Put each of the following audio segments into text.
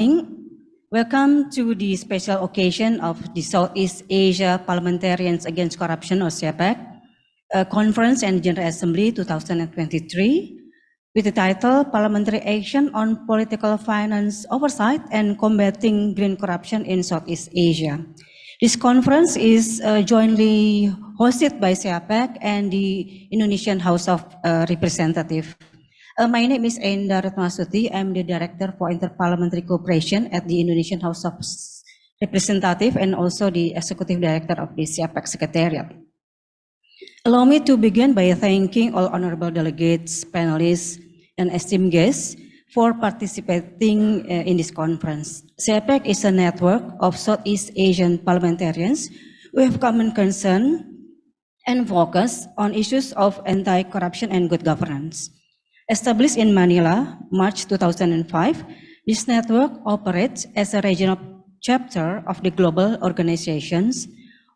Welcome to the special occasion of the Southeast Asia Parliamentarians Against Corruption, or SEAPAC, Conference and General Assembly 2023, with the title Parliamentary Action on Political Finance Oversight and Combating Green Corruption in Southeast Asia. This conference is jointly hosted by SEAPAC and the Indonesian House of Representatives. My name is Enda Retmasuti. I'm the Director for Interparliamentary Cooperation at the Indonesian House of Representatives and also the Executive Director of the SEAPAC Secretariat. Allow me to begin by thanking all honorable delegates, panelists, and esteemed guests for participating in this conference. SEAPAC is a network of Southeast Asian parliamentarians who have common concern and focus on issues of anti-corruption and good governance. Established in Manila, March 2005, this network operates as a regional chapter of the Global Organizations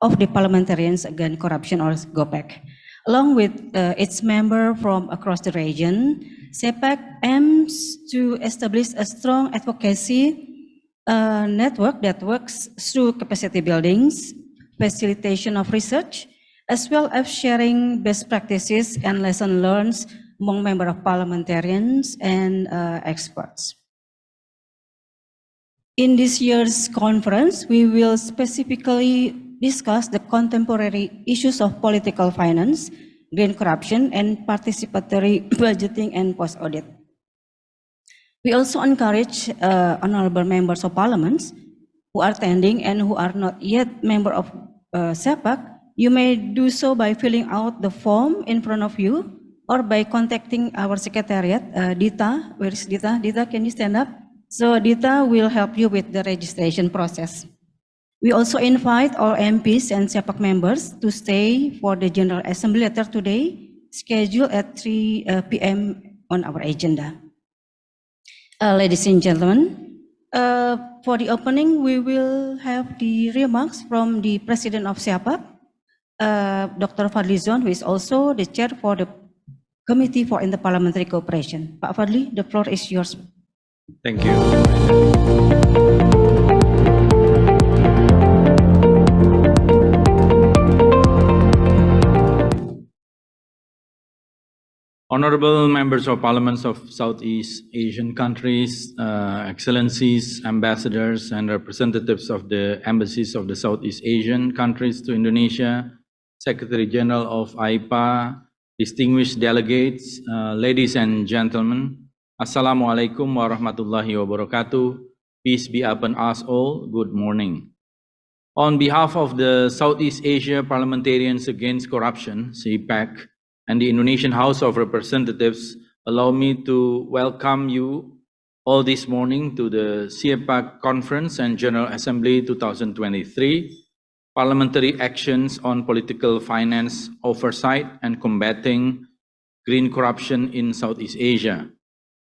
of the Parliamentarians Against Corruption, or GOPEC. Along with its members from across the region, SEAPAC aims to establish a strong advocacy network that works through capacity buildings, facilitation of research, as well as sharing best practices and lessons learned among members of parliamentarians and experts. In this year's conference, we will specifically discuss the contemporary issues of political finance, green corruption, and participatory budgeting and post-audit. We also encourage honorable members of parliament who are attending and who are not yet members of SEAPAC. You may do so by filling out the form in front of you or by contacting our secretariat, Dita. Where is Dita? Dita, can you stand up? So Dita will help you with the registration process. We also invite all MPs and SEAPAC members to stay for the General Assembly later today, scheduled at 3 p.m. on our agenda. Ladies and gentlemen, for the opening, we will have the remarks from the President of SEAPAC, Dr. Fadlizon, who is also the chair for the Committee for Interparliamentary Cooperation. Pak Fadli, the floor is yours. Thank you. Honorable members of parliaments of Southeast Asian countries, excellencies, ambassadors, and representatives of the embassies of the Southeast Asian countries to Indonesia, Secretary General of AIPA, distinguished delegates, ladies and gentlemen, Assalamualaikum warahmatullahi wabarakatuh. Peace be upon us all. Good morning. On behalf of the Southeast Asia Parliamentarians Against Corruption, SEAPAC, and the Indonesian House of Representatives, allow me to welcome you all this morning to the SEAPAC Conference and General Assembly 2023, Parliamentary Actions on Political Finance Oversight and Combating Green Corruption in Southeast Asia.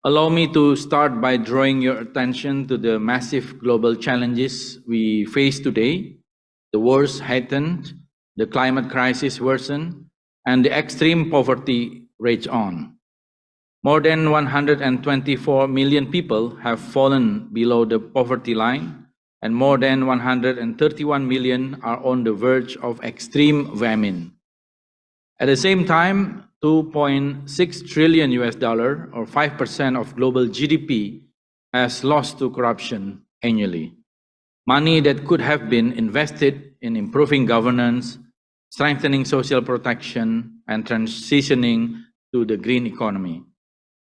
Allow me to start by drawing your attention to the massive global challenges we face today. The wars heightened, the climate crisis worsened, and the extreme poverty rage on. More than 124 million people have fallen below the poverty line, and more than 131 million are on the verge of extreme famine. At the same time, $2.6 trillion or 5% of global GDP has lost to corruption annually. Money that could have been invested in improving governance, strengthening social protection, and transitioning to the green economy.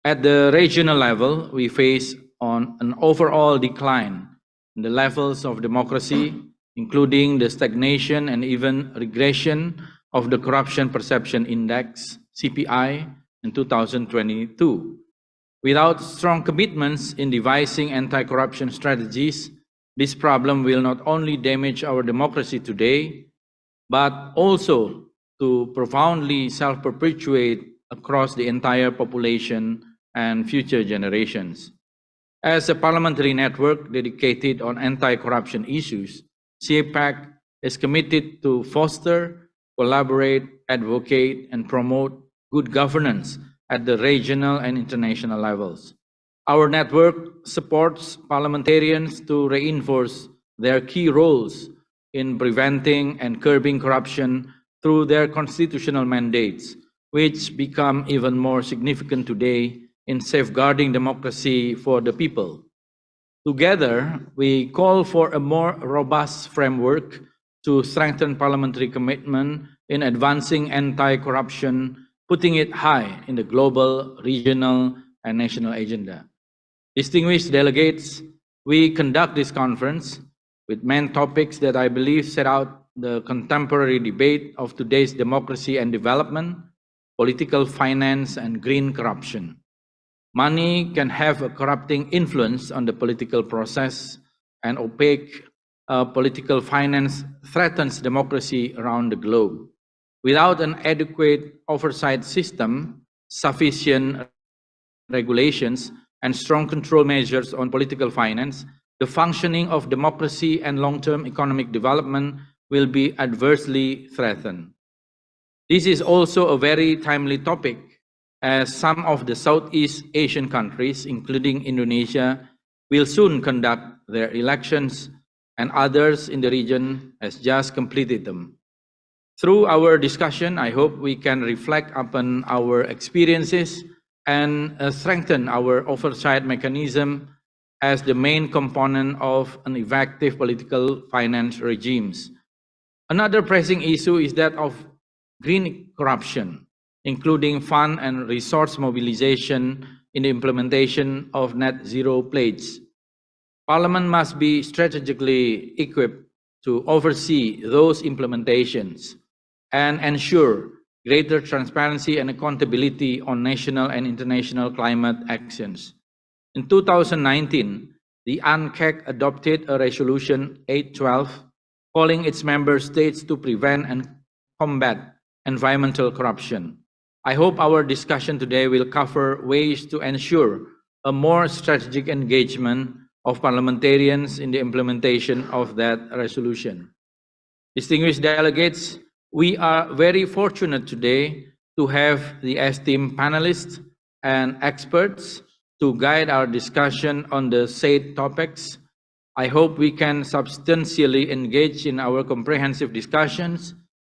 At the regional level, we face an overall decline in the levels of democracy, including the stagnation and even regression of the Corruption Perception Index, CPI, in 2022. Without strong commitments in devising anti-corruption strategies, this problem will not only damage our democracy today, but also to profoundly self-perpetuate across the entire population and future generations. As a parliamentary network dedicated on anti-corruption issues, SEAPAC is committed to foster, collaborate, advocate, and promote good governance at the regional and international levels. Our network supports parliamentarians to reinforce their key roles in preventing and curbing corruption through their constitutional mandates, which become even more significant today in safeguarding democracy for the people. Together, we call for a more robust framework to strengthen parliamentary commitment in advancing anti-corruption, putting it high in the global, regional, and national agenda. Distinguished delegates, we conduct this conference with main topics that I believe set out the contemporary debate of today's democracy and development, political finance, and green corruption. Money can have a corrupting influence on the political process, and opaque political finance threatens democracy around the globe. Without an adequate oversight system, sufficient regulations, and strong control measures on political finance, the functioning of democracy and long-term economic development will be adversely threatened. This is also a very timely topic, as some of the Southeast Asian countries, including Indonesia, will soon conduct their elections, and others in the region has just completed them. Through our discussion, I hope we can reflect upon our experiences and strengthen our oversight mechanism as the main component of an effective political finance regimes. Another pressing issue is that of green corruption, including fund and resource mobilization in the implementation of net zero pledges. Parliament must be strategically equipped to oversee those implementations and ensure greater transparency and accountability on national and international climate actions. In 2019, the UNCAC adopted a resolution 812 calling its member states to prevent and combat environmental corruption. I hope our discussion today will cover ways to ensure a more strategic engagement of parliamentarians in the implementation of that resolution. Distinguished delegates, we are very fortunate today to have the esteemed panelists and experts to guide our discussion on the said topics. I hope we can substantially engage in our comprehensive discussions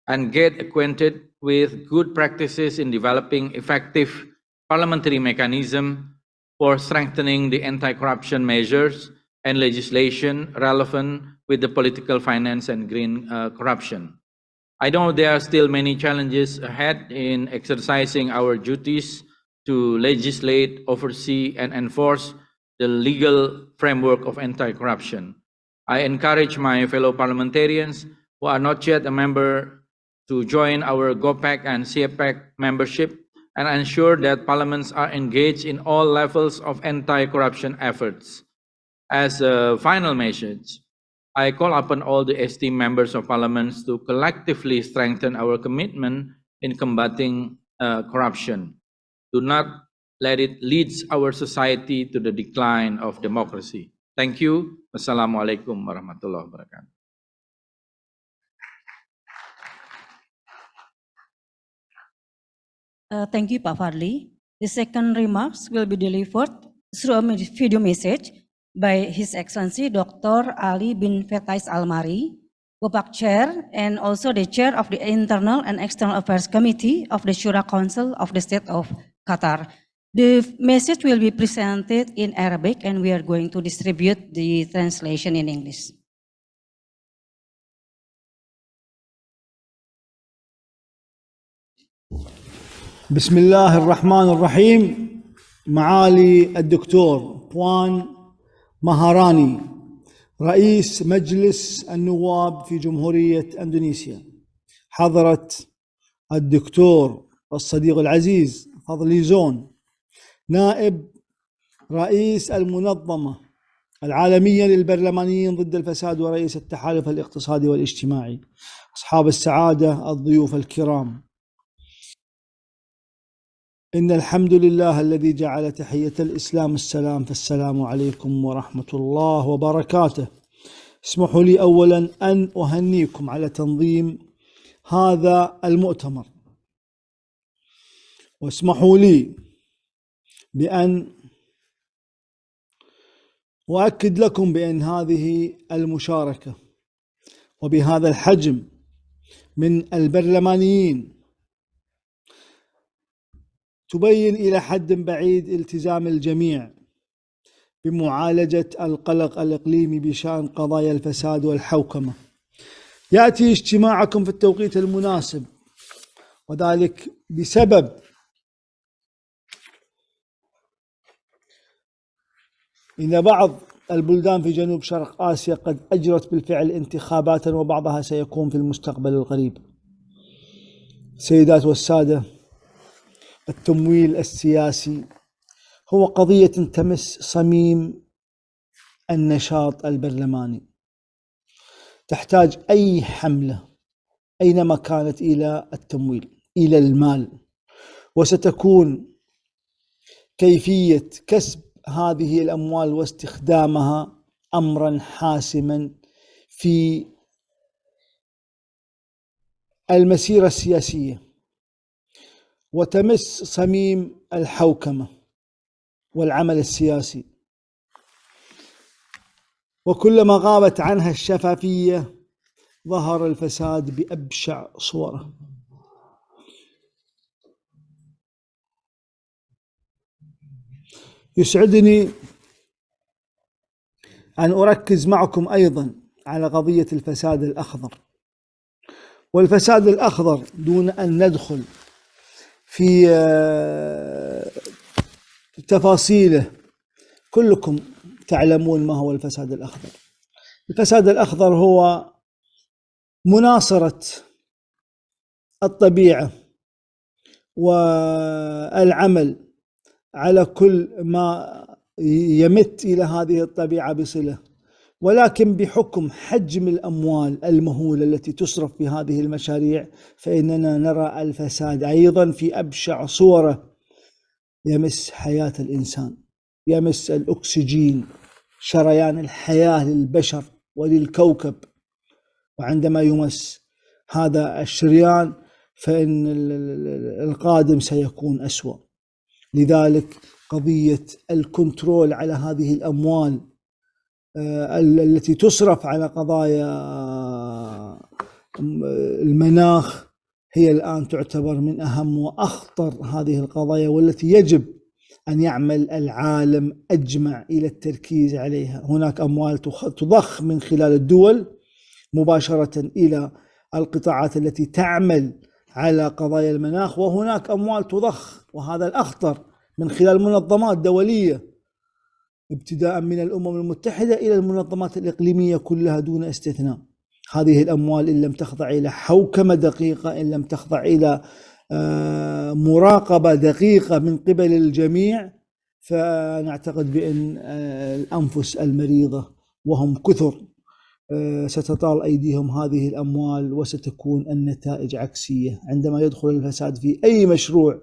and get acquainted with good practices in developing effective parliamentary mechanism for strengthening the anti-corruption measures and legislation relevant with the political finance and green corruption. I know there are still many challenges ahead in exercising our duties to legislate, oversee, and enforce the legal framework of anti-corruption. I encourage my fellow parliamentarians who are not yet a member to join our GOPAC and SEAPAC membership and ensure that parliaments are engaged in all levels of anti-corruption efforts. As a final message, I call upon all the esteemed members of parliaments to collectively strengthen our commitment in combating corruption. Do not let it lead our society to the decline of democracy. Thank you. Wassalamualaikum warahmatullahi wabarakatuh. Thank you, Pak Fadli. The second remarks will be delivered through a video message by His Excellency Dr. Ali bin Fetais Almari, GOPAC Chair, and also the Chair of the Internal and External Affairs Committee of the Shura Council of the State of Qatar. The message will be presented in Arabic, and we are going to distribute the translation in English. بسم الله الرحمن الرحيم. معالي الدكتور بوان مهاراني رئيس مجلس النواب في جمهورية أندونيسيا، حضرة الدكتور الصديق العزيز فضلي زون نائب رئيس المنظمة العالمية للبرلمانيين ضد الفساد ورئيس التحالف الاقتصادي والاجتماعي، أصحاب السعادة، الضيوف الكرام، إن الحمد لله الذي جعل تحية الإسلام السلام، فالسلام عليكم ورحمة الله وبركاته. اسمحوا لي أولا أن أهنيكم على تنظيم هذا المؤتمر، واسمحوا لي بأن وأكد لكم بأن هذه المشاركة وبهذا الحجم من البرلمانيين تبين إلى حد بعيد التزام الجميع بمعالجة القلق الإقليمي بشأن قضايا الفساد والحوكمة. يأتي اجتماعكم في التوقيت المناسب، وذلك بسبب إن بعض البلدان في جنوب شرق آسيا قد أجرت بالفعل انتخاباتا، وبعضها سيكون في المستقبل القريب. سيدات والسادة، التمويل السياسي هو قضية تمس صميم النشاط البرلماني، تحتاج أي حملة أينما كانت إلى التمويل، إلى المال، وستكون كيفية كسب هذه الأموال واستخدامها أمرا حاسما في المسيرة السياسية، وتمس صميم الحوكمة والعمل السياسي. وكلما غابت عنها الشفافية ظهر الفساد بأبشع صوره. يسعدني أن أركز معكم أيضا على قضية الفساد الأخضر. والفساد الأخضر دون أن ندخل في تفاصيله، كلكم تعلمون ما هو الفساد الأخضر. الفساد الأخضر هو مناصرة الطبيعة والعمل على كل ما يمت إلى هذه الطبيعة بصلة، ولكن بحكم حجم الأموال المهولة التي تصرف في هذه المشاريع فإننا نرى الفساد أيضا في أبشع صوره، يمس حياة الإنسان، يمس الأكسجين، شريان الحياة للبشر وللكوكب. وعندما يمس هذا الشريان فإن القادم سيكون أسوأ. لذلك قضية الكنترول على هذه الأموال التي تصرف على قضايا المناخ هي الآن تعتبر من أهم وأخطر هذه القضايا، والتي يجب أن يعمل العالم أجمع إلى التركيز عليها. هناك أموال تضخ من خلال الدول مباشرة إلى القطاعات التي تعمل على قضايا المناخ، وهناك أموال تضخ، وهذا الأخطر، من خلال منظمات دولية، ابتداء من الأمم المتحدة إلى المنظمات الإقليمية كلها دون استثناء. هذه الأموال إن لم تخضع إلى حوكمة دقيقة، إن لم تخضع إلى مراقبة دقيقة من قبل الجميع، فنعتقد بأن الأنفس المريضة وهم كثر ستطال أيديهم هذه الأموال، وستكون النتائج عكسية. عندما يدخل الفساد في أي مشروع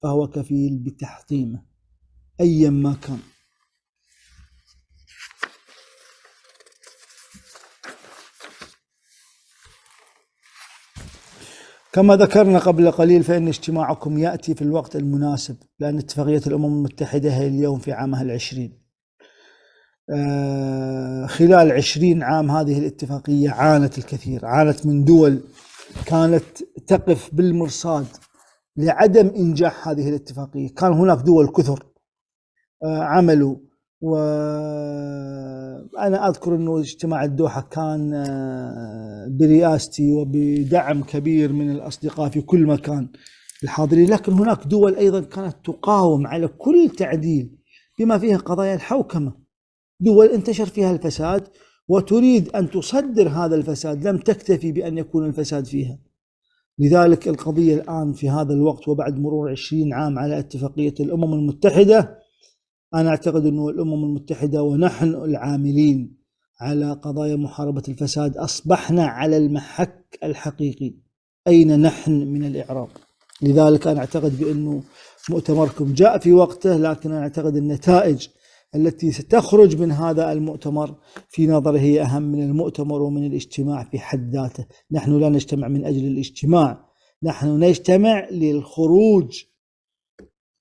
فهو كفيل بتحطيمه أيا ما كان. كما ذكرنا قبل قليل فإن اجتماعكم يأتي في الوقت المناسب، لأن اتفاقية الأمم المتحدة هي اليوم في عامها 20. خلال 20 عام هذه الاتفاقية عانت الكثير، عانت من دول كانت تقف بالمرصاد لعدم إنجاح هذه الاتفاقية. كان هناك دول كثر عملوا، وأنا أذكر أنه اجتماع الدوحة كان برئاستي وبدعم كبير من الأصدقاء في كل مكان الحاضرين، لكن هناك دول أيضا كانت تقاوم على كل تعديل بما فيها قضايا الحوكمة. دول انتشر فيها الفساد وتريد أن تصدر هذا الفساد، لم تكتفي بأن يكون الفساد فيها. لذلك القضية الآن في هذا الوقت وبعد مرور 20 عام على اتفاقية الأمم المتحدة، أنا أعتقد أن الأمم المتحدة ونحن العاملين على قضايا محاربة الفساد أصبحنا على المحك الحقيقي، أين نحن من الإعراب. لذلك أنا أعتقد بأنه مؤتمركم جاء في وقته، لكن أنا أعتقد النتائج التي ستخرج من هذا المؤتمر في نظري هي أهم من المؤتمر ومن الاجتماع في حد ذاته. نحن لا نجتمع من أجل الاجتماع، نحن نجتمع للخروج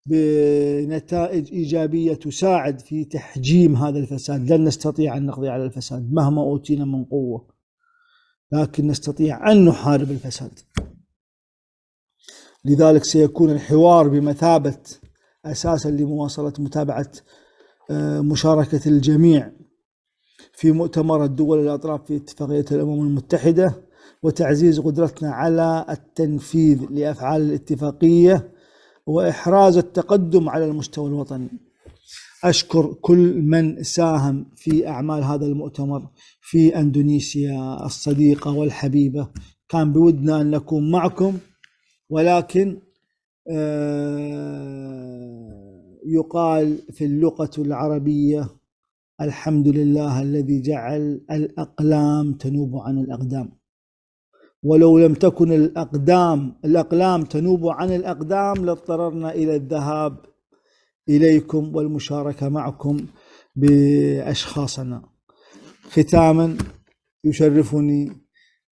بنتائج إيجابية تساعد في تحجيم هذا الفساد. لن نستطيع أن نقضي على الفساد مهما أوتينا من قوة، لكن نستطيع أن نحارب الفساد. لذلك سيكون الحوار بمثابة أساسا لمواصلة متابعة مشاركة الجميع في مؤتمر الدول الأطراف في اتفاقية الأمم المتحدة، وتعزيز قدرتنا على التنفيذ لأفعال الاتفاقية وإحراز التقدم على المستوى الوطني. أشكر كل من ساهم في أعمال هذا المؤتمر في أندونيسيا الصديقة والحبيبة. كان بودنا أن نكون معكم، ولكن يقال في اللغة العربية: الحمد لله الذي جعل الأقلام تنوب عن الأقدام. ولو لم تكن الأقلام تنوب عن الأقدام لاضطررنا إلى الذهاب إليكم والمشاركة معكم بأشخاصنا. ختاما يشرفني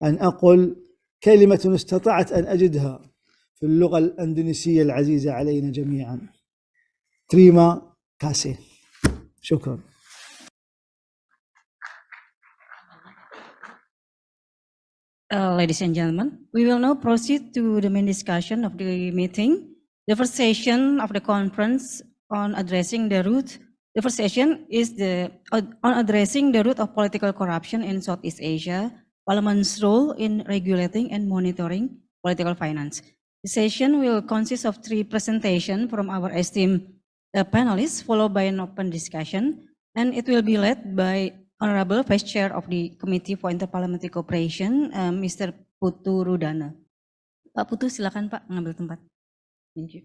أن أقول كلمة استطعت أن أجدها في اللغة الأندونيسية العزيزة علينا جميعا: تريما كاسي. شكرا. Ladies and gentlemen, we will now proceed to the main discussion of the meeting. The first session of the conference on addressing the root. The first session is on addressing the root of political corruption in Southeast Asia, Parliament's role in regulating and monitoring political finance. The session will consist of 3 presentations from our esteemed panelists, followed by an open discussion, and it will be led by Honorable Vice Chair of the Committee for Interparliamentary Cooperation, Mr. Putu Rudana. Pak Putu, silakan Pak mengambil tempat. Thank you.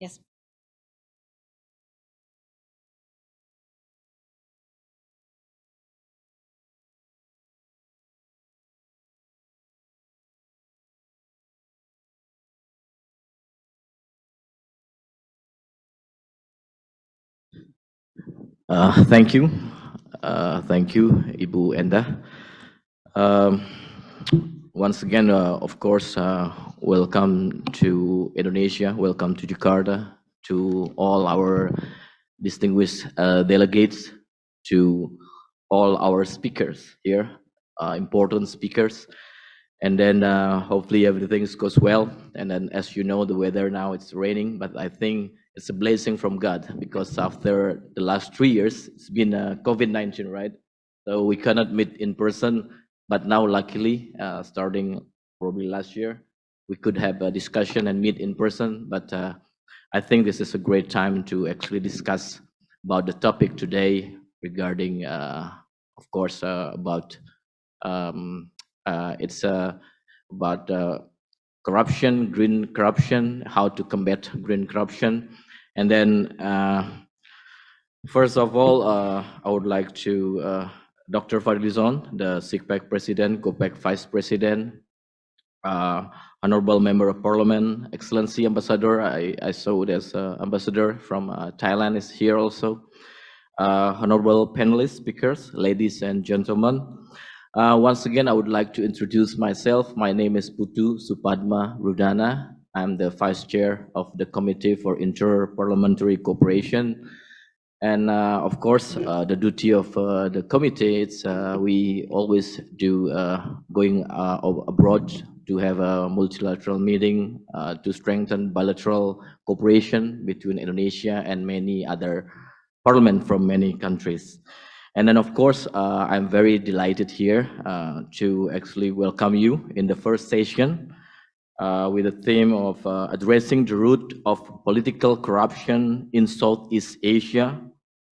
Yes. Thank you. Thank you, Ibu Enda. Once again, of course, welcome to Indonesia, welcome to Jakarta, to all our distinguished delegates, to all our speakers here, important speakers. And then hopefully everything goes well. And then, as you know, the weather now, it's raining, but I think it's a blessing from God, because after the last 3 years, it's been COVID-19, right? So we cannot meet in person, but now luckily, starting probably last year, we could have a discussion and meet in person. But I think this is a great time to actually discuss about the topic today regarding, of course, about it's about corruption, green corruption, how to combat green corruption. And then, first of all, I would like to Dr. Fadlizon, the SEAPAC President, COPEC Vice President, Honorable Member of Parliament, Excellency Ambassador. I saw there's Ambassador from Thailand is here also. Honorable panelists, speakers, ladies and gentlemen. Once again, I would like to introduce myself. My name is Putu Supadma Rudana. I'm the Vice Chair of the Committee for Inter-Parliamentary Cooperation. And of course, the duty of the committee, it's we always do going abroad to have a multilateral meeting to strengthen bilateral cooperation between Indonesia and many other parliaments from many countries. And then, of course, I'm very delighted here to actually welcome you in the first session with the theme of addressing the root of political corruption in Southeast Asia,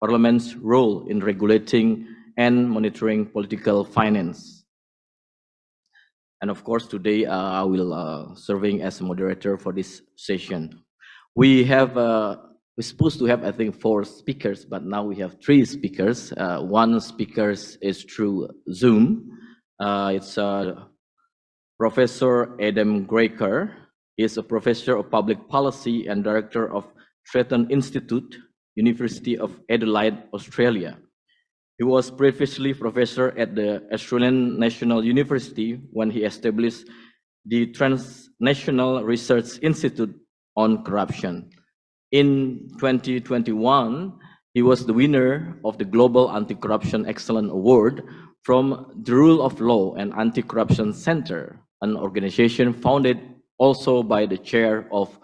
Parliament's role in regulating and monitoring political finance. And of course, today I will serving as a moderator for this session. We have we're supposed to have, I think, 4 speakers, but now we have 3 speakers. One speaker is through Zoom. It's Professor Adam Graker. He is a professor of public policy and director of Stratton Institute, University of Adelaide, Australia. He was previously professor at the Australian National University when he established the Transnational Research Institute on Corruption. In 2021, he was the winner of the Global Anti-Corruption Excellence Award from the Rule of Law and Anti-Corruption Center, an organization founded also by the chair of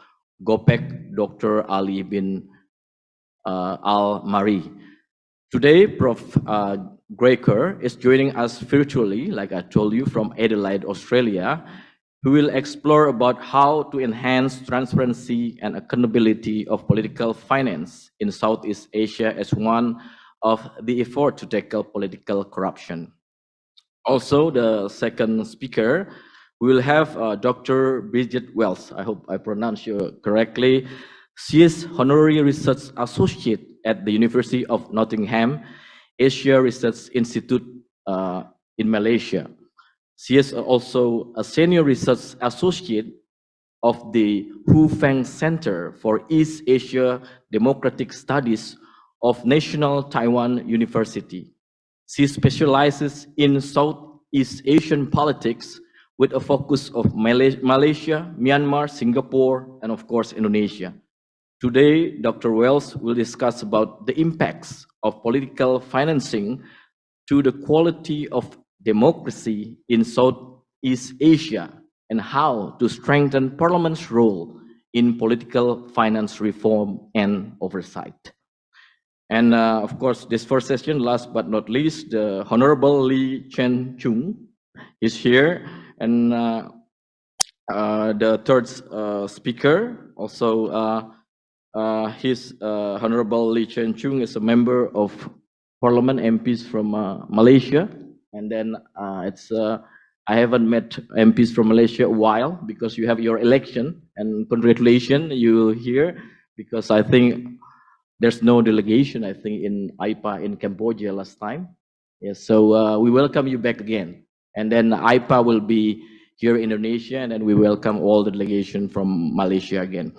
GOPEC, Dr. Ali bin Al-Mari. Today, Prof. Graker is joining us virtually, like I told you, from Adelaide, Australia, who will explore about how to enhance transparency and accountability of political finance in Southeast Asia as one of the efforts to tackle political corruption. Also, the second speaker, we will have Dr. Bridget Wells. I hope I pronounced you correctly. She is Honorary Research Associate at the University of Nottingham, Asia Research Institute in Malaysia. She is also a Senior Research Associate of the Hu Feng Center for East Asia Democratic Studies of National Taiwan University. She specializes in Southeast Asian politics with a focus of Malaysia, Myanmar, Singapore, and of course, Indonesia. Today, Dr. Wells will discuss about the impacts of political financing to the quality of democracy in Southeast Asia and how to strengthen Parliament's role in political finance reform and oversight. And of course, this first session, last but not least, the Honorable Lee Chen Chung is here. And the third speaker, also his Honorable Lee Chen Chung is a member of Parliament MPs from Malaysia. And then I haven't met MPs from Malaysia a while because you have your election, and congratulations, you're here, because I think there's no delegation, I think, in IPA in Cambodia last time. Yes, so we welcome you back again. And then IPA will be here in Indonesia, and then we welcome all the delegation from Malaysia again.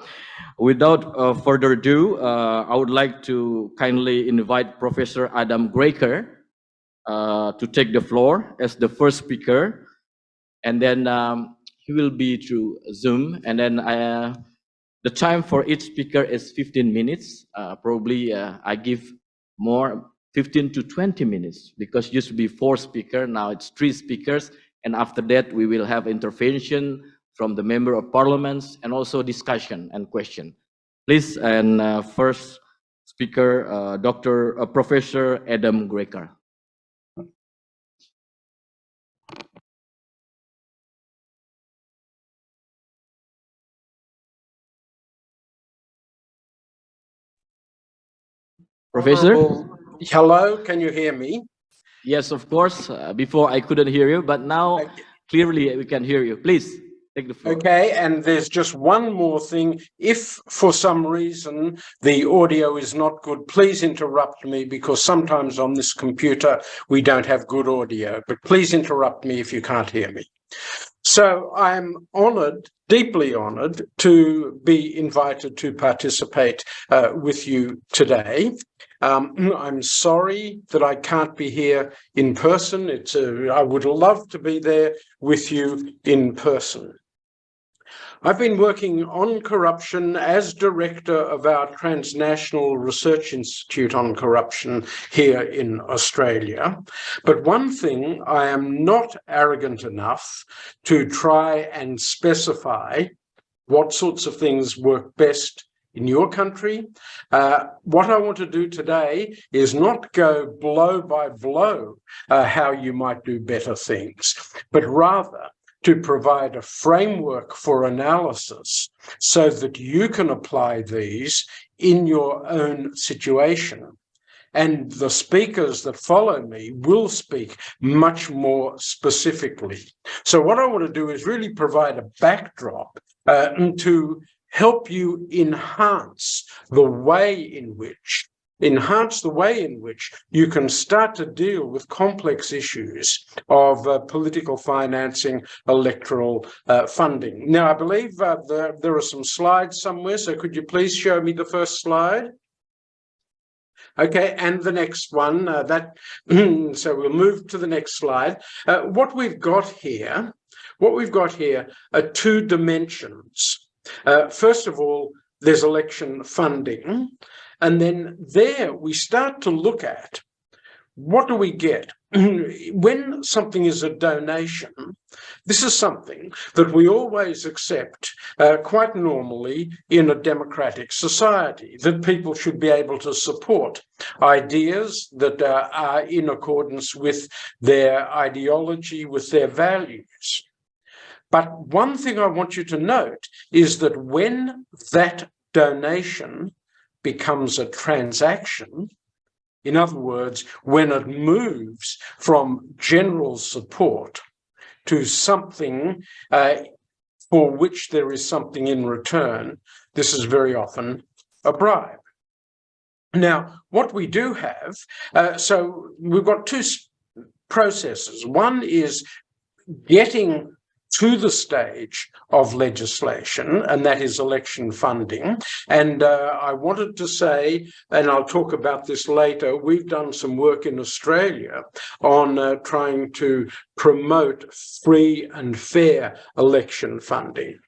Without further ado, I would like to kindly invite Professor Adam Graker to take the floor as the first speaker. And then he will be through Zoom. And then the time for each speaker is 15 minutes. Probably I give more 15 to 20 minutes because used to be 4 speakers, now it's 3 speakers. And after that, we will have intervention from the Member of Parliament and also discussion and question. Please, and first speaker, Professor Adam Graker. Professor? Hello, can you hear me? Yes, of course. Before I couldn't hear you, but now clearly we can hear you. Please take the floor. Okay, and there's just one more thing. If for some reason the audio is not good, please interrupt me, because sometimes on this computer we don't have good audio, but please interrupt me if you can't hear me. So I'm honored, deeply honored, to be invited to participate with you today. I'm sorry that I can't be here in person. I would love to be there with you in person. I've been working on corruption as director of our Transnational Research Institute on Corruption here in Australia. But one thing, I am not arrogant enough to try and specify what sorts of things work best in your country. What I want to do today is not go blow by blow how you might do better things, but rather to provide a framework for analysis so that you can apply these in your own situation. And the speakers that follow me will speak much more specifically. So what I want to do is really provide a backdrop to help you enhance the way in which you can start to deal with complex issues of political financing, electoral funding. Now, I believe there are some slides somewhere, so could you please show me the first slide? Okay, and the next one, so we'll move to the next slide. What we've got here are 2 dimensions. First of all, there's election funding, and then there we start to look at what do we get? When something is a donation, this is something that we always accept quite normally in a democratic society, that people should be able to support ideas that are in accordance with their ideology, with their values. But one thing I want you to note is that when that donation becomes a transaction, in other words, when it moves from general support to something for which there is something in return, this is very often a bribe. Now, what we do have, so we've got two processes. One is getting to the stage of legislation, and that is election funding. And I wanted to say, and I'll talk about this later, we've done some work in Australia on trying to promote free and fair election funding.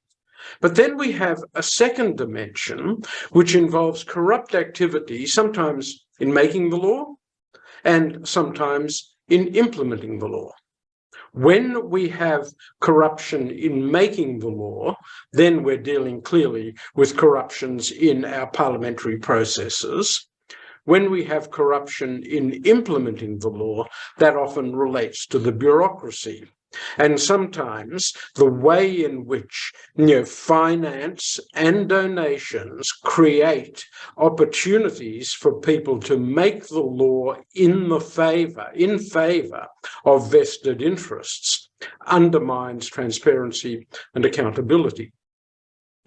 But then we have a second dimension, which involves corrupt activity, sometimes in making the law and sometimes in implementing the law. When we have corruption in making the law, then we're dealing clearly with corruptions in our parliamentary processes. When we have corruption in implementing the law, that often relates to the bureaucracy. And sometimes the way in which finance and donations create opportunities for people to make the law in favor of vested interests undermines transparency and accountability.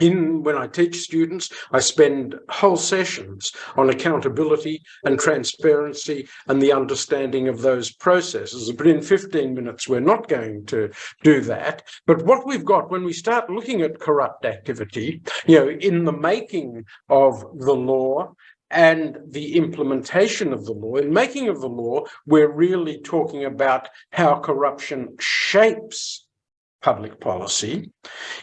When I teach students, I spend whole sessions on accountability and transparency and the understanding of those processes. But in 15 minutes, we're not going to do that. But what we've got when we start looking at corrupt activity, in the making of the law and the implementation of the law, in making of the law, we're really talking about how corruption shapes public policy.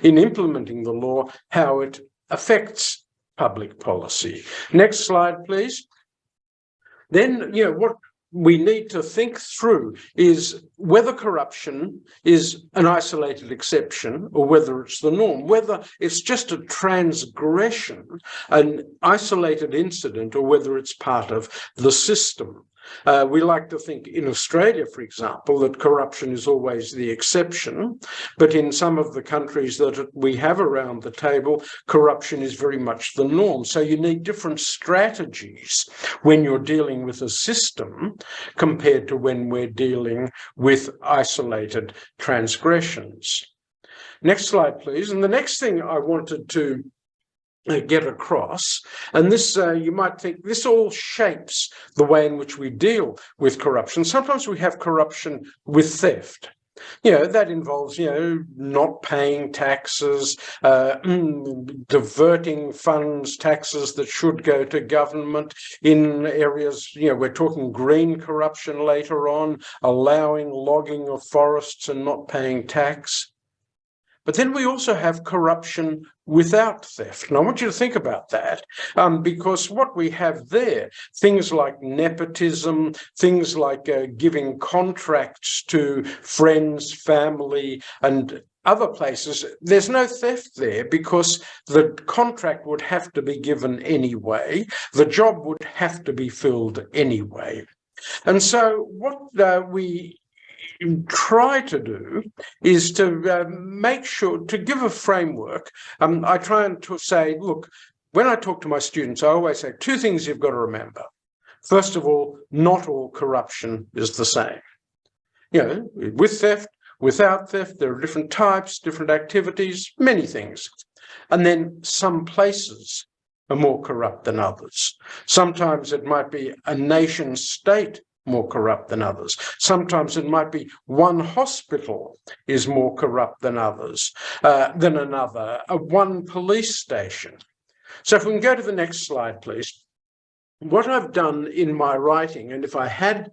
In implementing the law, how it affects public policy. Next slide, please. Then, what we need to think through is whether corruption is an isolated exception or whether it's the norm, whether it's just a transgression, an isolated incident, or whether it's part of the system. We like to think in Australia, for example, that corruption is always the exception, but in some of the countries that we have around the table, corruption is very much the norm. So you need different strategies when you're dealing with a system compared to when we're dealing with isolated transgressions. Next slide, please. And the next thing I wanted to get across, and this you might think this all shapes the way in which we deal with corruption. Sometimes we have corruption with theft. That involves, not paying taxes, diverting funds, taxes that should go to government in areas, we're talking green corruption later on, allowing logging of forests and not paying tax. But then we also have corruption without theft. And I want you to think about that, because what we have there, things like nepotism, things like giving contracts to friends, family, and other places, there's no theft there because the contract would have to be given anyway. The job would have to be filled anyway. And so what we try to do is to make sure, to give a framework. I try and say, look, when I talk to my students, I always say two things you've got to remember. First of all, not all corruption is the same. With theft, without theft, there are different types, different activities, many things. And then some places are more corrupt than others. Sometimes it might be a nation state more corrupt than others. Sometimes it might be one hospital is more corrupt than another, one police station. So if we can go to the next slide, please. what I've done in my writing, and if I had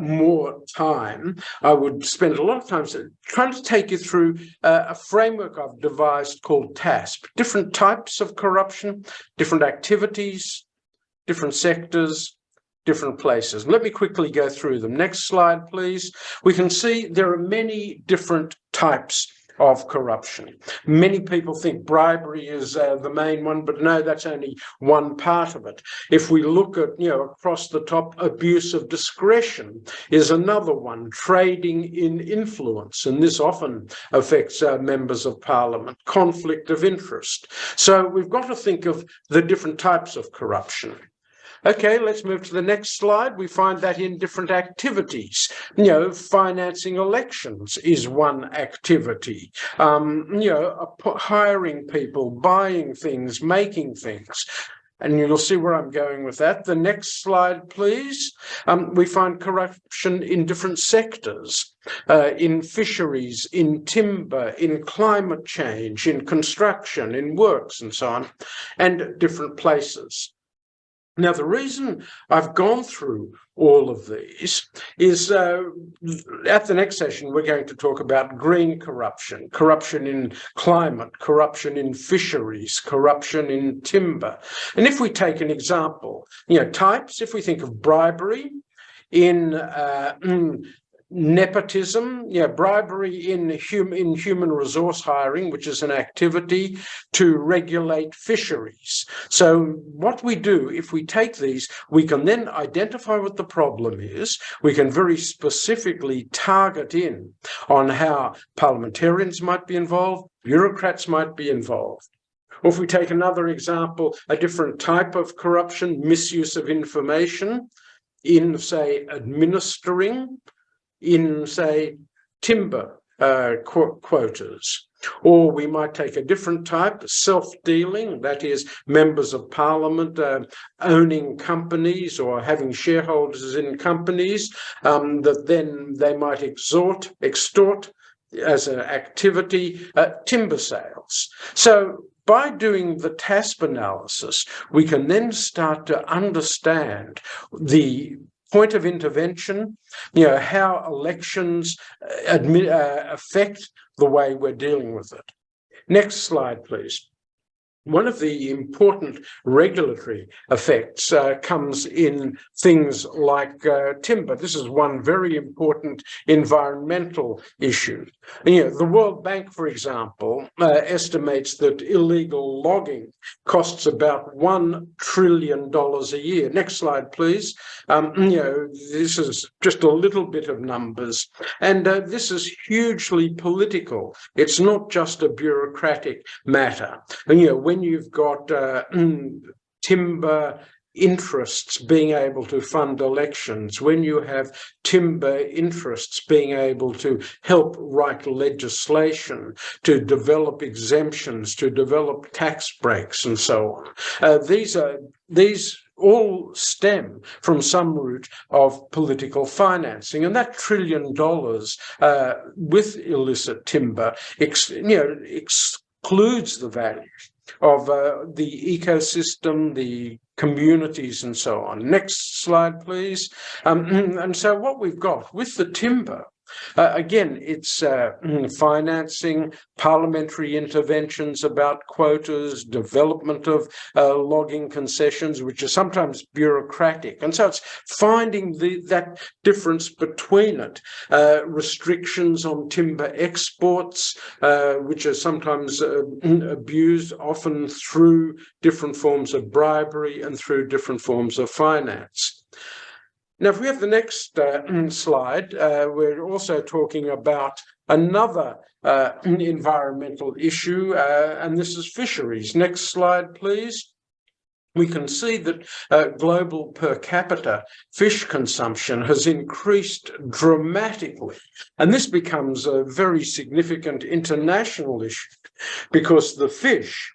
more time, I would spend a lot of time trying to take you through a framework I've devised called TASP, different types of corruption, different activities, different sectors, different places. Let me quickly go through them. Next slide, please. We can see there are many different types of corruption. Many people think bribery is the main one, but no, that's only one part of it. If we look at, across the top, abuse of discretion is another one, trading in influence, and this often affects members of parliament, conflict of interest. So we've got to think of the different types of corruption. Okay, let's move to the next slide. We find that in different activities. Financing elections is one activity. Hiring people, buying things, making things. And you'll see where I'm going with that. The next slide, please. We find corruption in different sectors, in fisheries, in timber, in climate change, in construction, in works, and so on, and different places. Now, the reason I've gone through all of these is at the next session, we're going to talk about green corruption, corruption in climate, corruption in fisheries, corruption in timber. And if we take an example, types, if we think of bribery, in nepotism, bribery in human resource hiring, which is an activity to regulate fisheries. So what we do, if we take these, we can then identify what the problem is. We can very specifically target in on how parliamentarians might be involved, bureaucrats might be involved. Or if we take another example, a different type of corruption, misuse of information in, say, administering, in, say, timber quotas. Or we might take a different type, self-dealing, that is, members of parliament owning companies or having shareholders in companies that then they might extort as an activity, timber sales. So by doing the TASP analysis, we can then start to understand the point of intervention, how elections affect the way we're dealing with it. Next slide, please. One of the important regulatory effects comes in things like timber. This is one very important environmental issue. The World Bank, for example, estimates that illegal logging costs about $1 trillion a year. Next slide, please. This is just a little bit of numbers. And this is hugely political. It's not just a bureaucratic matter. And, when you've got timber interests being able to fund elections, when you have timber interests being able to help write legislation, to develop exemptions, to develop tax breaks, and so on. These all stem from some root of political financing, and that $1 trillion with illicit timber excludes the value of the ecosystem, the communities, and so on. Next slide, please. And so what we've got with the timber, again, it's financing, parliamentary interventions about quotas, development of logging concessions, which are sometimes bureaucratic. And so it's finding that difference between it. Restrictions on timber exports, which are sometimes abused, often through different forms of bribery and through different forms of finance. Now, if we have the next slide, we're also talking about another environmental issue, and this is fisheries. Next slide, please. We can see that global per capita fish consumption has increased dramatically. And this becomes a very significant international issue because the fish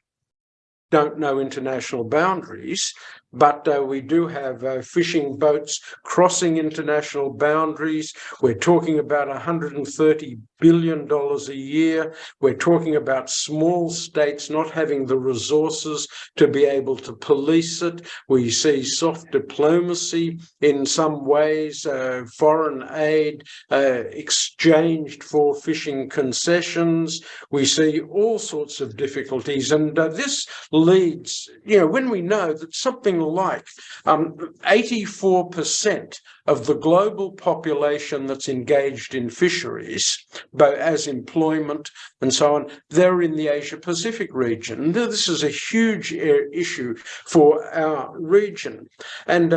don't know international boundaries. but we do have fishing boats crossing international boundaries. We're talking about $130 billion a year. We're talking about small states not having the resources to be able to police it. We see soft diplomacy in some ways, foreign aid exchanged for fishing concessions. We see all sorts of difficulties, and this leads, when we know that something like 84% of the global population that's engaged in fisheries, but as employment and so on, they're in the Asia-Pacific region. This is a huge issue for our region. And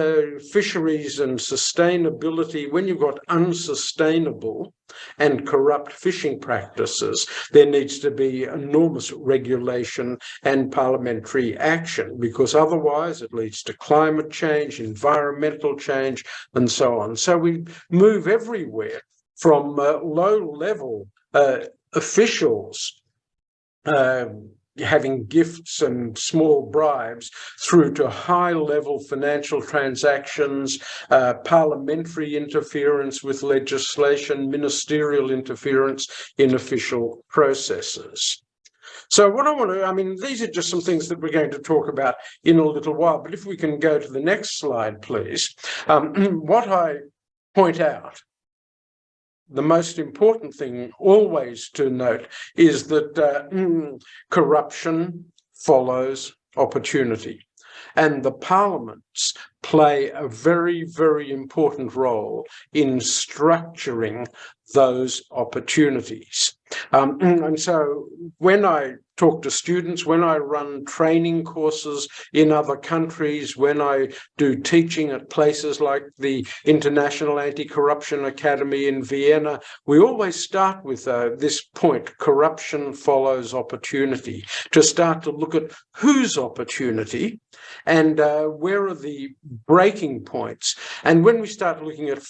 fisheries and sustainability, when you've got unsustainable and corrupt fishing practices, there needs to be enormous regulation and parliamentary action, because otherwise it leads to climate change, environmental change, and so on. So we move everywhere from low-level officials having gifts and small bribes through to high-level financial transactions, parliamentary interference with legislation, ministerial interference in official processes. So what I want to, these are just some things that we're going to talk about in a little while, but if we can go to the next slide, please. What I point out, the most important thing always to note is that corruption follows opportunity. And the parliaments play a very, very important role in structuring those opportunities. And so when I talk to students, when I run training courses in other countries, when I do teaching at places like the International Anti-Corruption Academy in Vienna, we always start with this point: corruption follows opportunity, to start to look at whose opportunity and where are the breaking points. And when we start looking at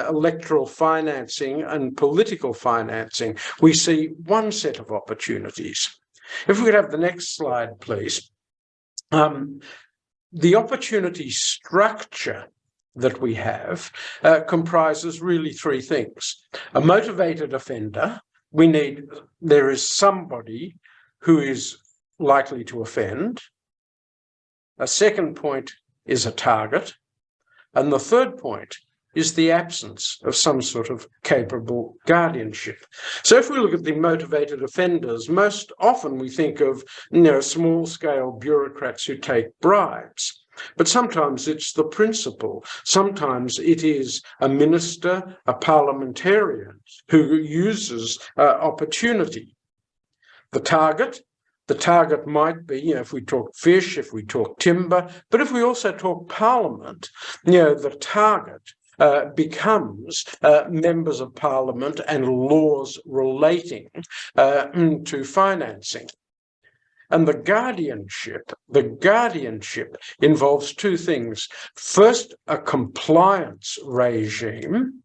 electoral financing and political financing, we see one set of opportunities. If we could have the next slide, please. The opportunity structure that we have comprises really three things. A motivated offender. There is somebody who is likely to offend. A second point is a target. And the third point is the absence of some sort of capable guardianship. So if we look at the motivated offenders, most often we think of small-scale bureaucrats who take bribes. But sometimes it's the principal. Sometimes it is a minister, a parliamentarian who uses opportunity. The target might be, if we talk fish, if we talk timber, but if we also talk parliament, the target becomes members of parliament and laws relating to financing. And the guardianship involves two things. First, a compliance regime,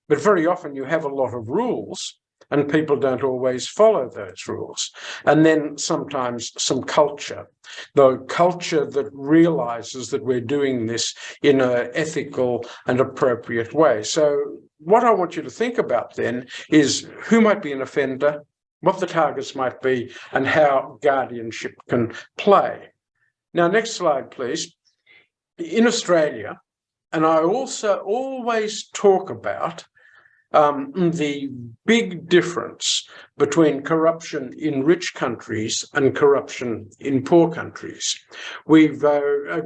but very often you have a lot of rules and people don't always follow those rules. And then sometimes some culture, the culture that realizes that we're doing this in an ethical and appropriate way. So what I want you to think about then is who might be an offender, what the targets might be, and how guardianship can play. Now, next slide, please. In Australia, and I also always talk about the big difference between corruption in rich countries and corruption in poor countries. We've a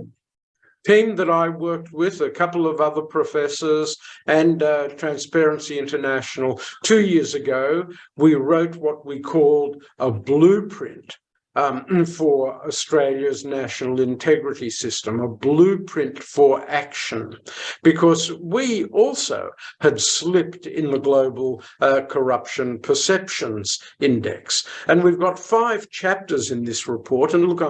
team that I worked with, a couple of other professors and Transparency International, 2 years ago, we wrote what we called a blueprint for Australia's national integrity system, a blueprint for action, because we also had slipped in the global corruption perceptions index. And we've got 5 chapters in this report. And look,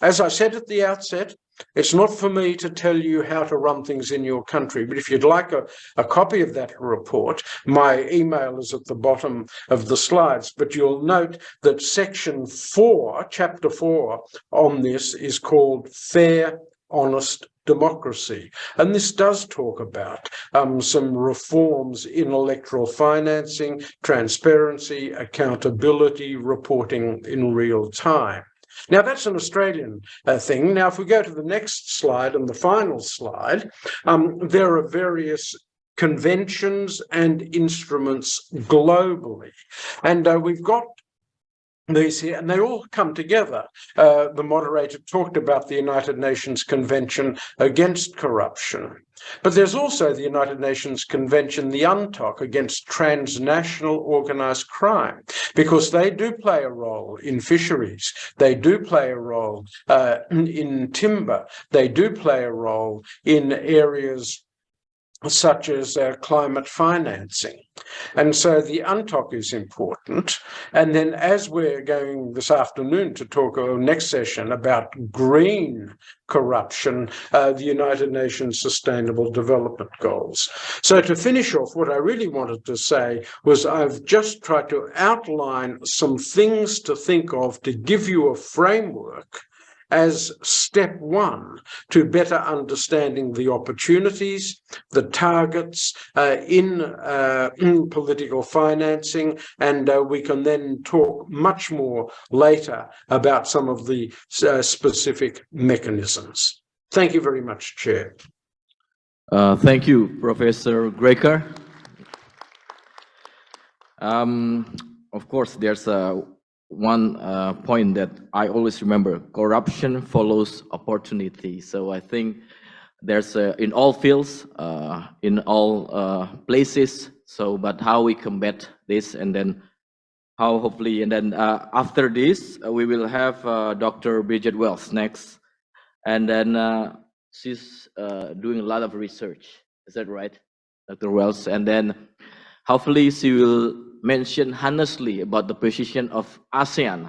as I said at the outset, it's not for me to tell you how to run things in your country, but if you'd like a copy of that report, my email is at the bottom of the slides. But you'll note that section 4, chapter 4 on this is called Fair, honest democracy. And this does talk about some reforms in electoral financing, transparency, accountability, reporting in real time. Now, that's an Australian thing. Now, if we go to the next slide and the final slide, there are various conventions and instruments globally. And we've got these here, and they all come together. The moderator talked about the United Nations Convention Against Corruption. But there's also the United Nations Convention, the UNTOC, against transnational organized crime, because they do play a role in fisheries. They do play a role in timber. They do play a role in areas such as climate financing. And so the UNTOC is important. And then as we're going this afternoon to talk next session about green corruption, the United Nations Sustainable Development Goals. So to finish off, what I really wanted to say was I've just tried to outline some things to think of to give you a framework as step one to better understanding the opportunities, the targets in political financing, and we can then talk much more later about some of the specific mechanisms. Thank you very much, Chair. Thank you, Professor Greker. Of course, there's one point that I always remember: corruption follows opportunity. So I think there's in all fields, in all places. So, but how we combat this, and then how hopefully, and then after this, we will have Dr. Bridget Wells next, and then she's doing a lot of research. Is that right, Dr. Wells? And then hopefully she will mention honestly about the position of ASEAN,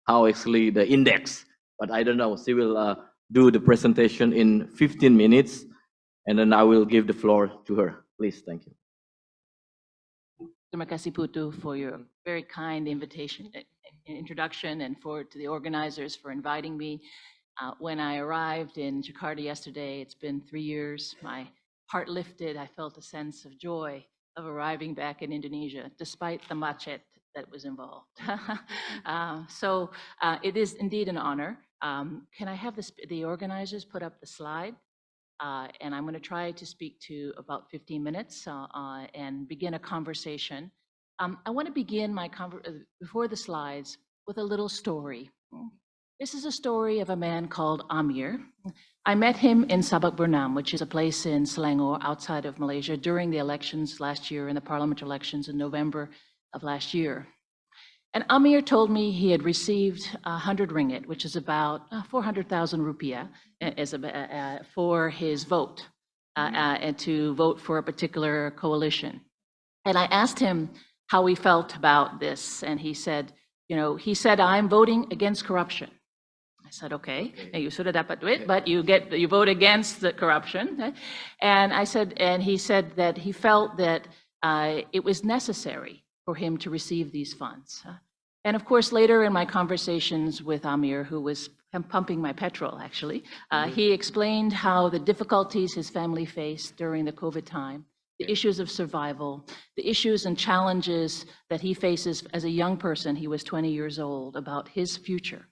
how actually the index, but I don't know. She will do the presentation in 15 minutes, and then I will give the floor to her. Please, thank you. Terima kasih, Putu, for your very kind invitation, introduction, and to the organizers for inviting me. When I arrived in Jakarta yesterday, it's been 3 years. My heart lifted. I felt a sense of joy of arriving back in Indonesia, despite the macet that was involved. So it is indeed an honor. Can I have the organizers put up the slide? And I'm going to try to speak to about 15 minutes and begin a conversation. I want to begin before the slides with a little story. This is a story of a man called Amir. I met him in Sabak Bernam, which is a place in Selangor outside of Malaysia during the elections last year, in the parliamentary elections in November of last year. And Amir told me he had received 100 ringgit, which is about 400,000 rupiah, for his vote, and to vote for a particular coalition. And I asked him how he felt about this, and he said, I'm voting against corruption. I said, okay, you sudah dapat duit, but you vote against the corruption. And he said that he felt that it was necessary for him to receive these funds. And of course, later in my conversations with Amir, who was pumping my petrol, actually, he explained how the difficulties his family faced during the COVID time, the issues of survival, the issues and challenges that he faces as a young person. He was 20 years old, about his future.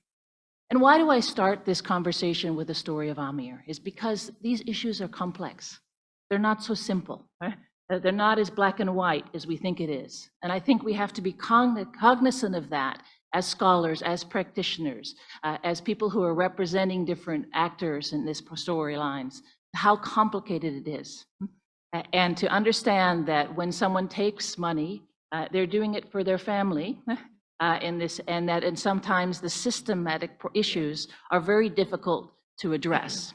And why do I start this conversation with the story of Amir? Is because these issues are complex. They're not so simple. Right? They're not as black and white as we think it is. And I think we have to be cognizant of that as scholars, as practitioners, as people who are representing different actors in this storylines, how complicated it is. And to understand that when someone takes money, they're doing it for their family, and sometimes the systematic issues are very difficult to address.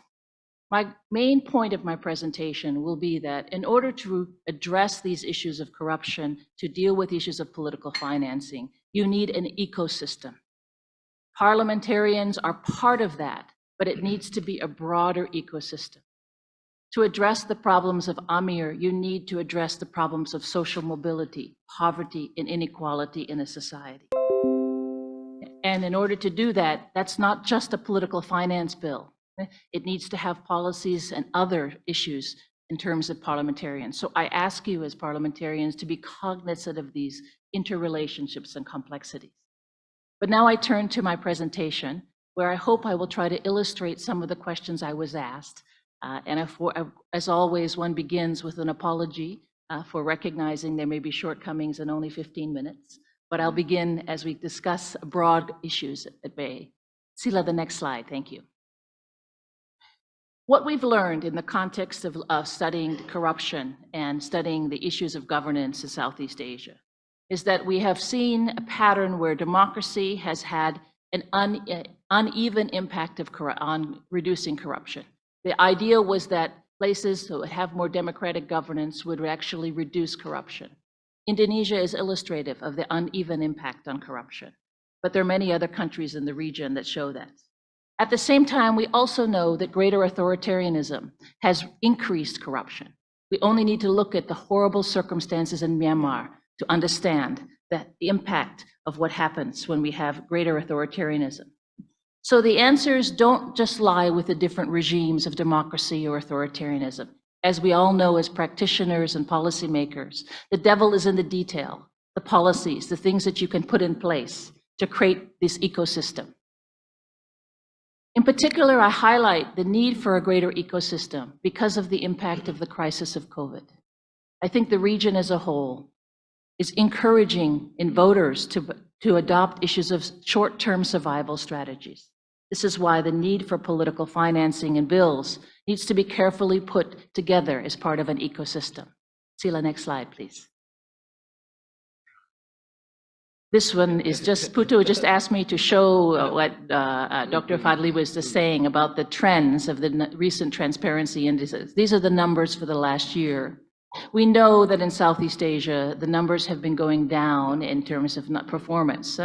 My main point of my presentation will be that in order to address these issues of corruption, to deal with issues of political financing, you need an ecosystem. Parliamentarians are part of that, but it needs to be a broader ecosystem. To address the problems of Amir, you need to address the problems of social mobility, poverty, and inequality in a society. And in order to do that, that's not just a political finance bill. It needs to have policies and other issues in terms of parliamentarians. So I ask you as parliamentarians to be cognizant of these interrelationships and complexities. But now I turn to my presentation, where I hope I will try to illustrate some of the questions I was asked. As always, one begins with an apology for recognizing there may be shortcomings in only 15 minutes. But I'll begin as we discuss broad issues at bay. Sila, the next slide, thank you. What we've learned in the context of studying corruption and studying the issues of governance in Southeast Asia is that we have seen a pattern where democracy has had an uneven impact on reducing corruption. The idea was that places that would have more democratic governance would actually reduce corruption. Indonesia is illustrative of the uneven impact on corruption, but there are many other countries in the region that show that. At the same time, we also know that greater authoritarianism has increased corruption. We only need to look at the horrible circumstances in Myanmar to understand that the impact of what happens when we have greater authoritarianism. So the answers don't just lie with the different regimes of democracy or authoritarianism. As we all know as practitioners and policymakers, the devil is in the detail, the policies, the things that you can put in place to create this ecosystem. In particular, I highlight the need for a greater ecosystem because of the impact of the crisis of COVID. I think the region as a whole is encouraging in voters to adopt issues of short-term survival strategies. This is why the need for political financing and bills needs to be carefully put together as part of an ecosystem. Sila, next slide, please. This one is just, Putu just asked me to show what Dr. Fadli was just saying about the trends of the recent transparency indices. These are the numbers for the last year. We know that in Southeast Asia, the numbers have been going down in terms of performance.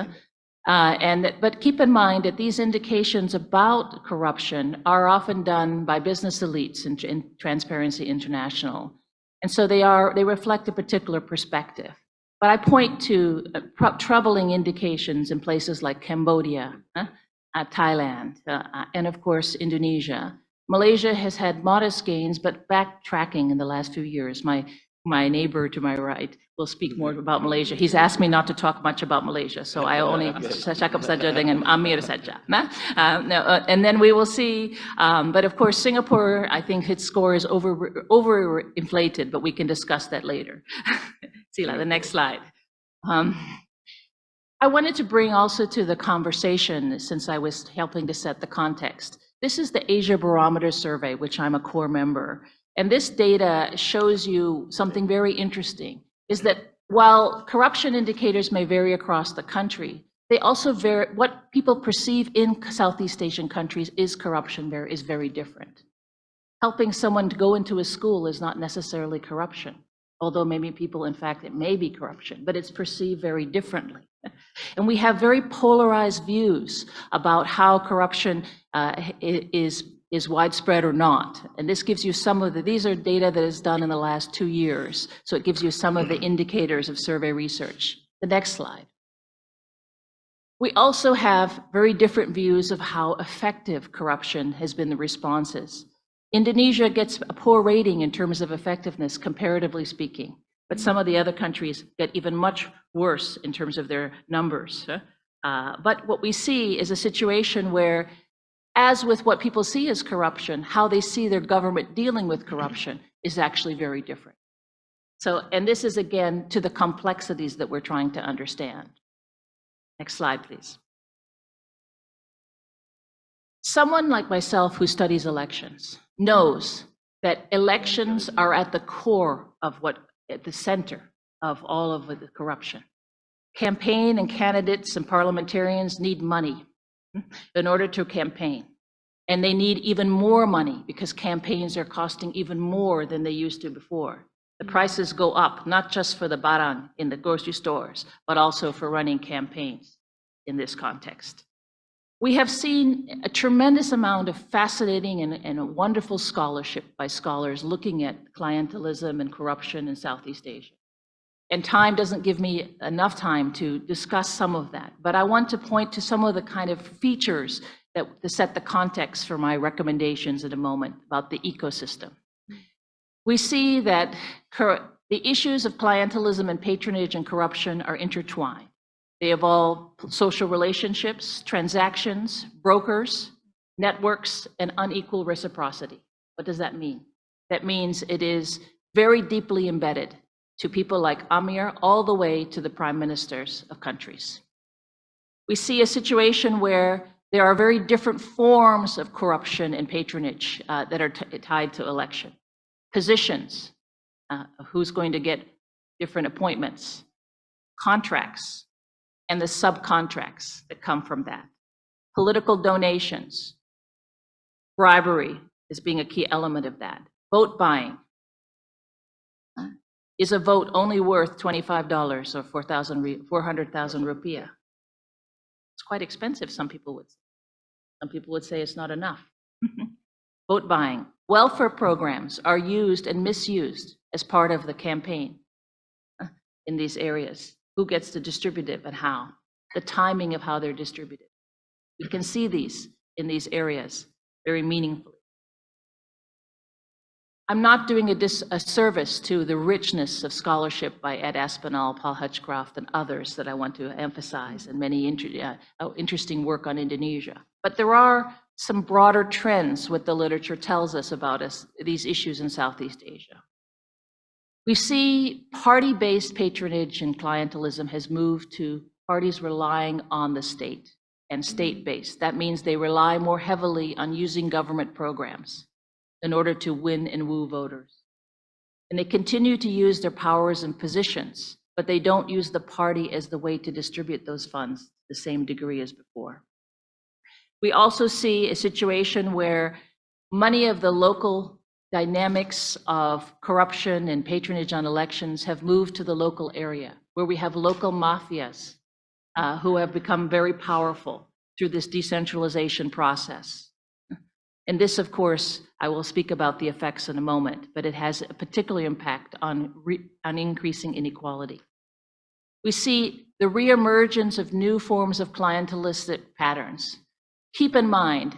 But keep in mind that these indications about corruption are often done by business elites in Transparency International. And so they reflect a particular perspective. But I point to troubling indications in places like Cambodia, Thailand, and of course, Indonesia. Malaysia has had modest gains, but backtracking in the last few years. My neighbor to my right will speak more about Malaysia. He's asked me not to talk much about Malaysia, so I only cakap saja dengan Amir saja. And then we will see, but of course, Singapore, I think its score is overinflated, but we can discuss that later. Sila, the next slide. I wanted to bring also to the conversation, since I was helping to set the context. This is the Asia Barometer Survey, which I'm a core member. And this data shows you something very interesting, is that while corruption indicators may vary across the country, they also vary, what people perceive in Southeast Asian countries is corruption is very different. Helping someone to go into a school is not necessarily corruption, although maybe people, in fact, it may be corruption, but it's perceived very differently. And we have very polarized views about how corruption is widespread or not. And this gives you some of these are data that is done in the last 2 years. So it gives you some of the indicators of survey research. The next slide. We also have very different views of how effective corruption has been the responses. Indonesia gets a poor rating in terms of effectiveness, comparatively speaking, but some of the other countries get even much worse in terms of their numbers. But what we see is a situation where, as with what people see as corruption, how they see their government dealing with corruption is actually very different. So, and this is again to the complexities that we're trying to understand. Next slide, please. Someone like myself who studies elections knows that elections are at the core of at the center of all of the corruption. Campaign and candidates and parliamentarians need money in order to campaign. And they need even more money because campaigns are costing even more than they used to before. The prices go up, not just for the barang in the grocery stores, but also for running campaigns in this context. We have seen a tremendous amount of fascinating and a wonderful scholarship by scholars looking at clientelism and corruption in Southeast Asia. And time doesn't give me enough time to discuss some of that, but I want to point to some of the kind of features to set the context for my recommendations in a moment about the ecosystem. We see that the issues of clientelism and patronage and corruption are intertwined. They involve social relationships, transactions, brokers, networks, and unequal reciprocity. What does that mean? That means it is very deeply embedded to people like Amir all the way to the prime ministers of countries. We see a situation where there are very different forms of corruption and patronage that are tied to election. Positions, who's going to get different appointments, contracts, and the subcontracts that come from that. Political donations, bribery is being a key element of that. Vote buying. Is a vote only worth $25 or 400,000 rupiah? It's quite expensive, some people would say. Some people would say it's not enough. Vote buying. Welfare programs are used and misused as part of the campaign in these areas. Who gets to distribute it and how? The timing of how they're distributed. We can see these in these areas very meaningfully. I'm not doing a service to the richness of scholarship by Ed Aspinall, Paul Hutchcroft, and others that I want to emphasize, and many interesting work on Indonesia. But there are some broader trends, what the literature tells us about these issues in Southeast Asia. We see party-based patronage and clientelism has moved to parties relying on the state and state-based. That means they rely more heavily on using government programs in order to win and woo voters. And they continue to use their powers and positions, but they don't use the party as the way to distribute those funds to the same degree as before. We also see a situation where many of the local dynamics of corruption and patronage on elections have moved to the local area, where we have local mafias who have become very powerful through this decentralization process. And this, of course, I will speak about the effects in a moment, but it has a particular impact on increasing inequality. We see the reemergence of new forms of clientelistic patterns. Keep in mind,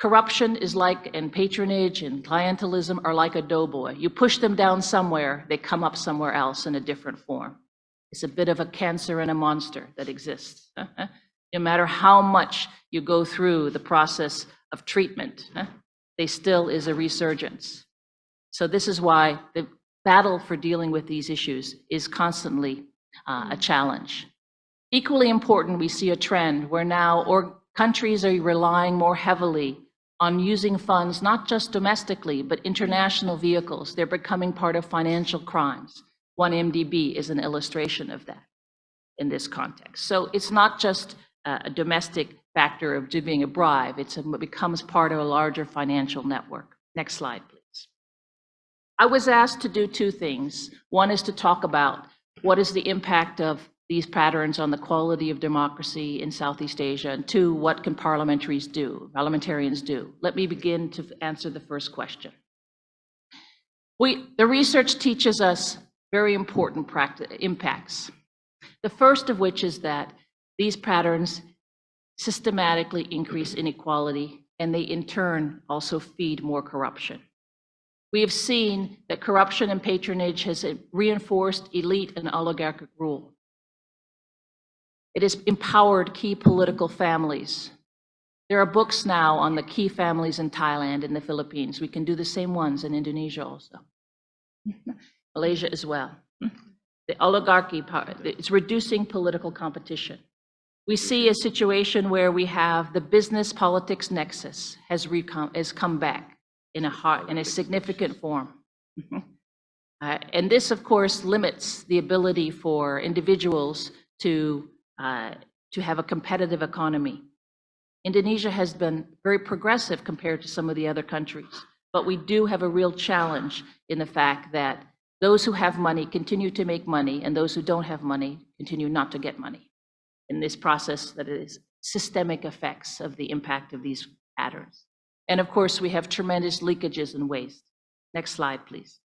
corruption is like, and patronage and clientelism are like a doughboy. You push them down somewhere, they come up somewhere else in a different form. It's a bit of a cancer and a monster that exists. No matter how much you go through the process of treatment, there still is a resurgence. So this is why the battle for dealing with these issues is constantly a challenge. Equally important, we see a trend where now countries are relying more heavily on using funds, not just domestically, but international vehicles. They're becoming part of financial crimes. 1MDB is an illustration of that in this context. So it's not just a domestic factor of being a bribe, it becomes part of a larger financial network. Next slide, please. I was asked to do two things. One is to talk about what is the impact of these patterns on the quality of democracy in Southeast Asia, and two, what can parliamentarians do? Let me begin to answer the first question. The research teaches us very important impacts. The first of which is that these patterns systematically increase inequality, and they in turn also feed more corruption. We have seen that corruption and patronage has reinforced elite and oligarchic rule. It has empowered key political families. There are books now on the key families in Thailand and the Philippines. We can do the same ones in Indonesia also. Malaysia as well. The oligarchy, it's reducing political competition. We see a situation where we have the business politics nexus has come back in a significant form. And this, of course, limits the ability for individuals to have a competitive economy. Indonesia has been very progressive compared to some of the other countries, but we do have a real challenge in the fact that those who have money continue to make money, and those who don't have money continue not to get money. In this process, that is systemic effects of the impact of these patterns. And of course, we have tremendous leakages and waste. Next slide, please.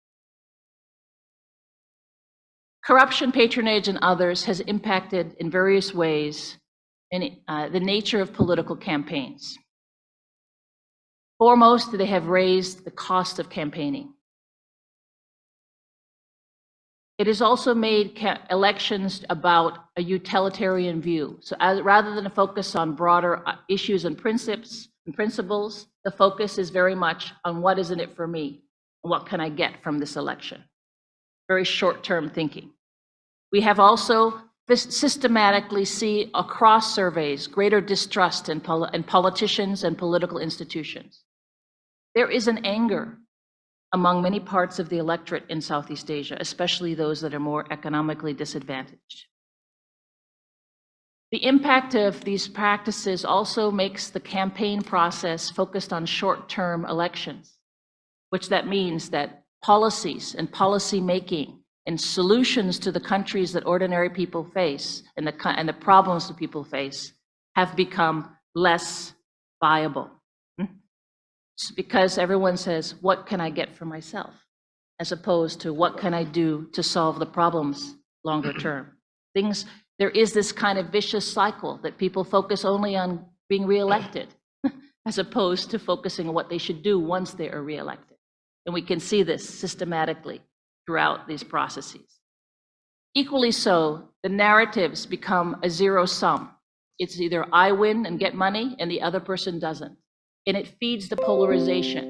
Corruption, patronage, and others has impacted in various ways the nature of political campaigns. Foremost, they have raised the cost of campaigning. It has also made elections about a utilitarian view. So rather than a focus on broader issues and principles, the focus is very much on what is in it for me, and what can I get from this election. Very short-term thinking. We have also systematically see across surveys greater distrust in politicians and political institutions. There is an anger among many parts of the electorate in Southeast Asia, especially those that are more economically disadvantaged. The impact of these practices also makes the campaign process focused on short-term elections, which that means that policies and policy making and solutions to the countries that ordinary people face and the problems that people face have become less viable. It's because everyone says, what can I get for myself? As opposed to what can I do to solve the problems longer term? There is this kind of vicious cycle that people focus only on being reelected as opposed to focusing on what they should do once they are reelected. And we can see this systematically throughout these processes. Equally so, the narratives become a zero sum. It's either I win and get money and the other person doesn't. And it feeds the polarization,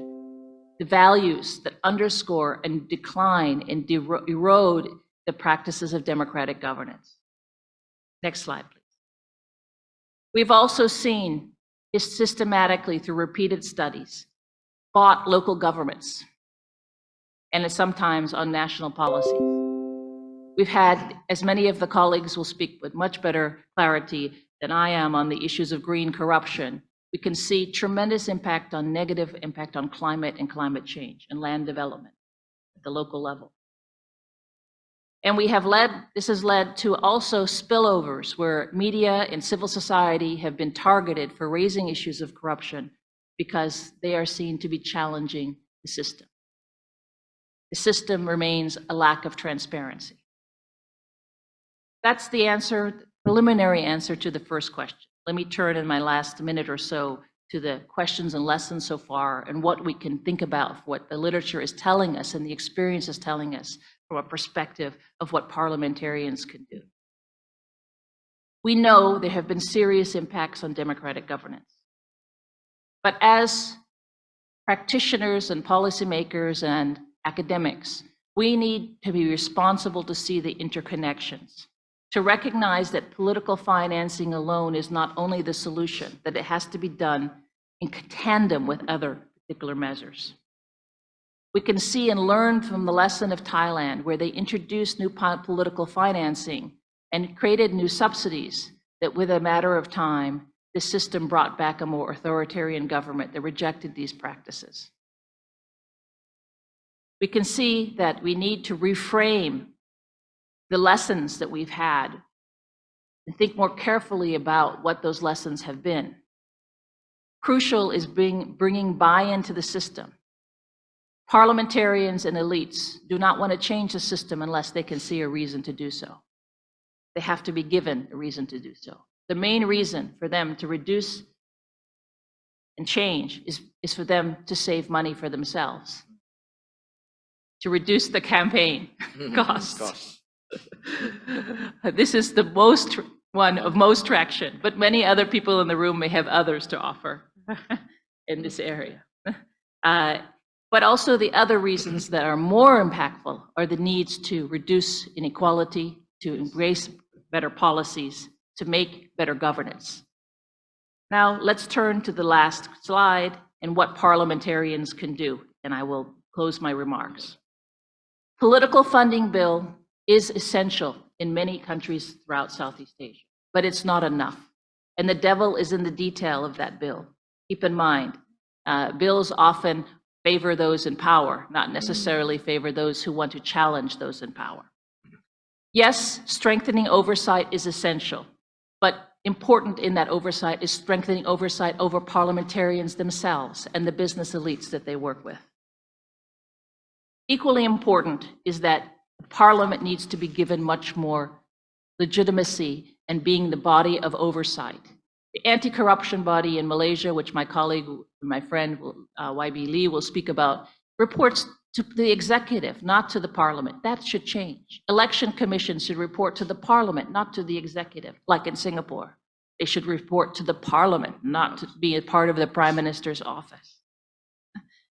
the values that underscore and decline and erode the practices of democratic governance. Next slide, please. We've also seen systematically through repeated studies, bought local governments, and sometimes on national policies. We've had, as many of the colleagues will speak with much better clarity than I am on the issues of green corruption, we can see tremendous impact on negative impact on climate and climate change and land development at the local level. And this has led to also spillovers where media and civil society have been targeted for raising issues of corruption because they are seen to be challenging the system. The system remains a lack of transparency. That's the answer, preliminary answer to the first question. Let me turn in my last minute or so to the questions and lessons so far and what we can think about, what the literature is telling us and the experience is telling us from a perspective of what parliamentarians can do. We know there have been serious impacts on democratic governance. But as practitioners and policymakers and academics, we need to be responsible to see the interconnections, to recognize that political financing alone is not only the solution, that it has to be done in tandem with other particular measures. We can see and learn from the lesson of Thailand, where they introduced new political financing and created new subsidies that with a matter of time, the system brought back a more authoritarian government that rejected these practices. We can see that we need to reframe the lessons that we've had and think more carefully about what those lessons have been. Crucial is bringing buy-in to the system. Parliamentarians and elites do not want to change the system unless they can see a reason to do so. They have to be given a reason to do so. The main reason for them to reduce and change is for them to save money for themselves, to reduce the campaign costs. This is the one of most traction, but many other people in the room may have others to offer in this area. But also the other reasons that are more impactful are the needs to reduce inequality, to embrace better policies, to make better governance. Now let's turn to the last slide and what parliamentarians can do, and I will close my remarks. Political funding bill is essential in many countries throughout Southeast Asia, but it's not enough. And the devil is in the detail of that bill. Keep in mind, bills often favor those in power, not necessarily favor those who want to challenge those in power. Yes, strengthening oversight is essential, but important in that oversight is strengthening oversight over parliamentarians themselves and the business elites that they work with. Equally important is that Parliament needs to be given much more legitimacy, and being the body of oversight. The anti-corruption body in Malaysia, which my colleague, my friend YB Lee will speak about, reports to the executive, not to the parliament. That should change. Election commissions should report to the parliament, not to the executive, like in Singapore. They should report to the parliament, not to be a part of the prime minister's office.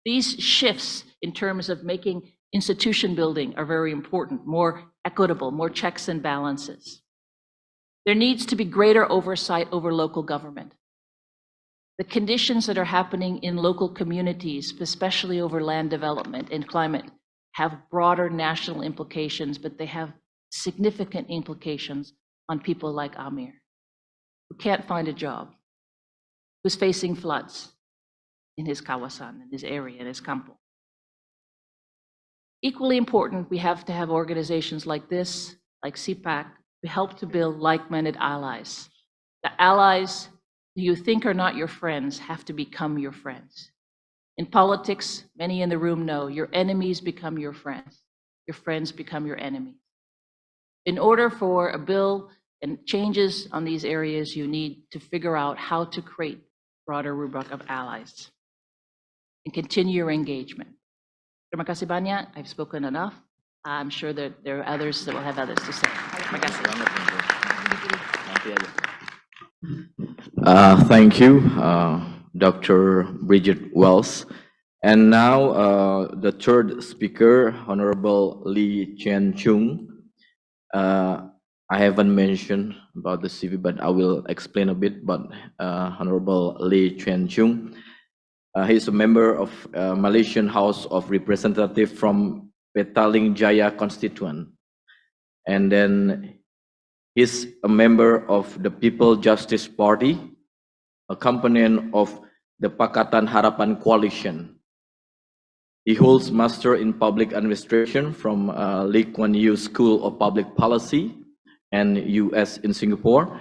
These shifts in terms of making institution building are very important, more equitable, more checks and balances. There needs to be greater oversight over local government. The conditions that are happening in local communities, especially over land development and climate, have broader national implications, but they have significant implications on people like Amir, who can't find a job, who's facing floods in his kawasan, in his area, in his kampung. Equally important, we have to have organizations like this, like SEAPAC, to help to build like-minded allies. The allies who you think are not your friends have to become your friends. In politics, many in the room know your enemies become your friends become your enemies. In order for a bill and changes on these areas, you need to figure out how to create broader rubric of allies and continue your engagement. Terima kasih banyak. I've spoken enough. I'm sure that there are others that will have others to say. Terima kasih. Thank you, Dr. Bridget Wells. And now the third speaker, Honorable Lee Chien Chung. I haven't mentioned about the CV, but I will explain a bit about Honorable Lee Chien Chung. He's a member of Malaysian House of Representatives from Petaling Jaya constituent. And then he's a member of the People Justice Party, a component of the Pakatan Harapan Coalition. He holds Master in Public Administration from Lee Kuan Yew School of Public Policy and US in Singapore.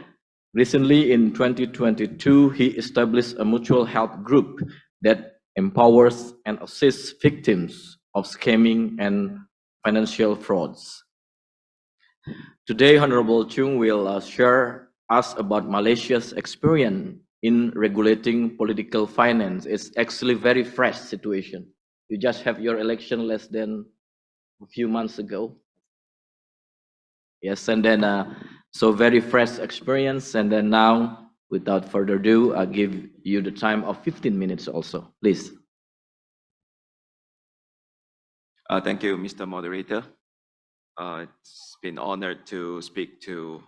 Recently, in 2022, he established a mutual help group that empowers and assists victims of scamming and financial frauds. Today, Honorable Chung will share us about Malaysia's experience in regulating political finance. It's actually a very fresh situation. You just have your election less than a few months ago. Yes, and then so very fresh experience. And then now, without further ado, I'll give you the time of 15 minutes also, please. Thank you, Mr. Moderator. It's been honored to speak to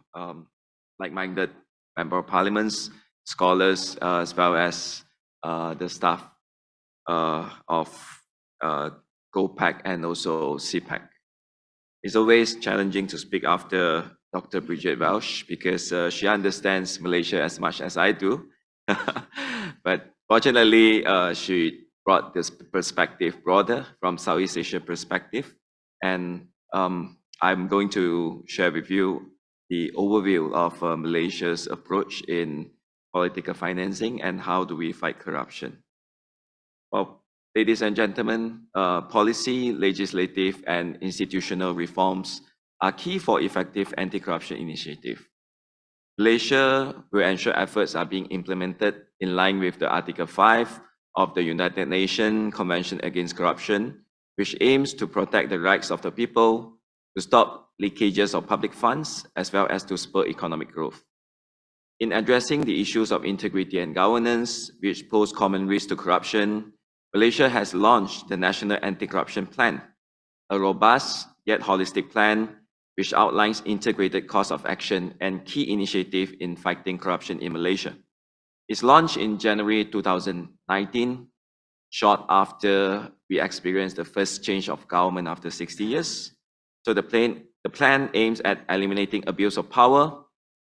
like-minded member of parliaments, scholars, as well as the staff of GoPac and also SEAPAC. It's always challenging to speak after Dr. Bridget Welsh because she understands Malaysia as much as I do. But fortunately, she brought this perspective broader from Southeast Asia perspective. And I'm going to share with you the overview of Malaysia's approach in political financing and how do we fight corruption. Well, ladies and gentlemen, policy, legislative, and institutional reforms are key for effective anti-corruption initiative. Malaysia will ensure efforts are being implemented in line with the Article 5 of the United Nations Convention Against Corruption, which aims to protect the rights of the people, to stop leakages of public funds, as well as to spur economic growth. In addressing the issues of integrity and governance, which pose common risk to corruption, Malaysia has launched the National Anti-Corruption Plan, a robust yet holistic plan which outlines integrated course of action and key initiatives in fighting corruption in Malaysia. It's launched in January 2019, short after we experienced the first change of government after 60 years. So the plan aims at eliminating abuse of power,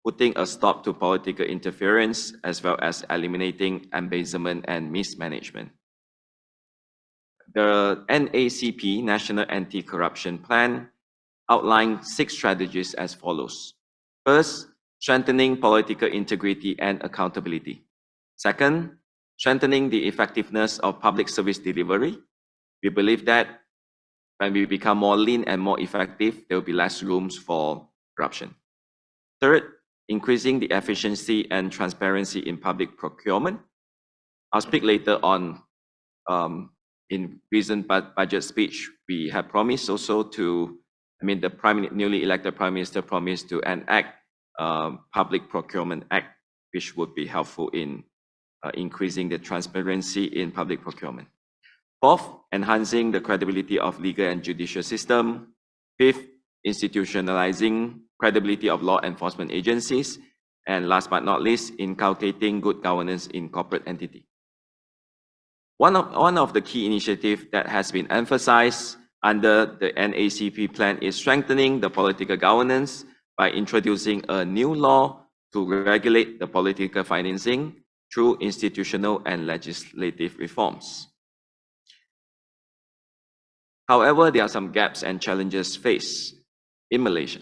putting a stop to political interference, as well as eliminating embezzlement and mismanagement. The NACP, National Anti-Corruption Plan, outlines 6 strategies as follows. First, strengthening political integrity and accountability. Second, strengthening the effectiveness of public service delivery. We believe that when we become more lean and more effective, there will be less rooms for corruption. Third, increasing the efficiency and transparency in public procurement. I'll speak later on. In recent budget speech, we have promised also to, the newly elected Prime Minister promised to enact Public Procurement Act, which would be helpful in increasing the transparency in public procurement. Fourth, enhancing the credibility of legal and judicial system. Fifth, institutionalizing credibility of law enforcement agencies. And last but not least, inculcating good governance in corporate entity. One of the key initiatives that has been emphasized under the NACP plan is strengthening the political governance by introducing a new law to regulate the political financing through institutional and legislative reforms. However, there are some gaps and challenges faced in Malaysia.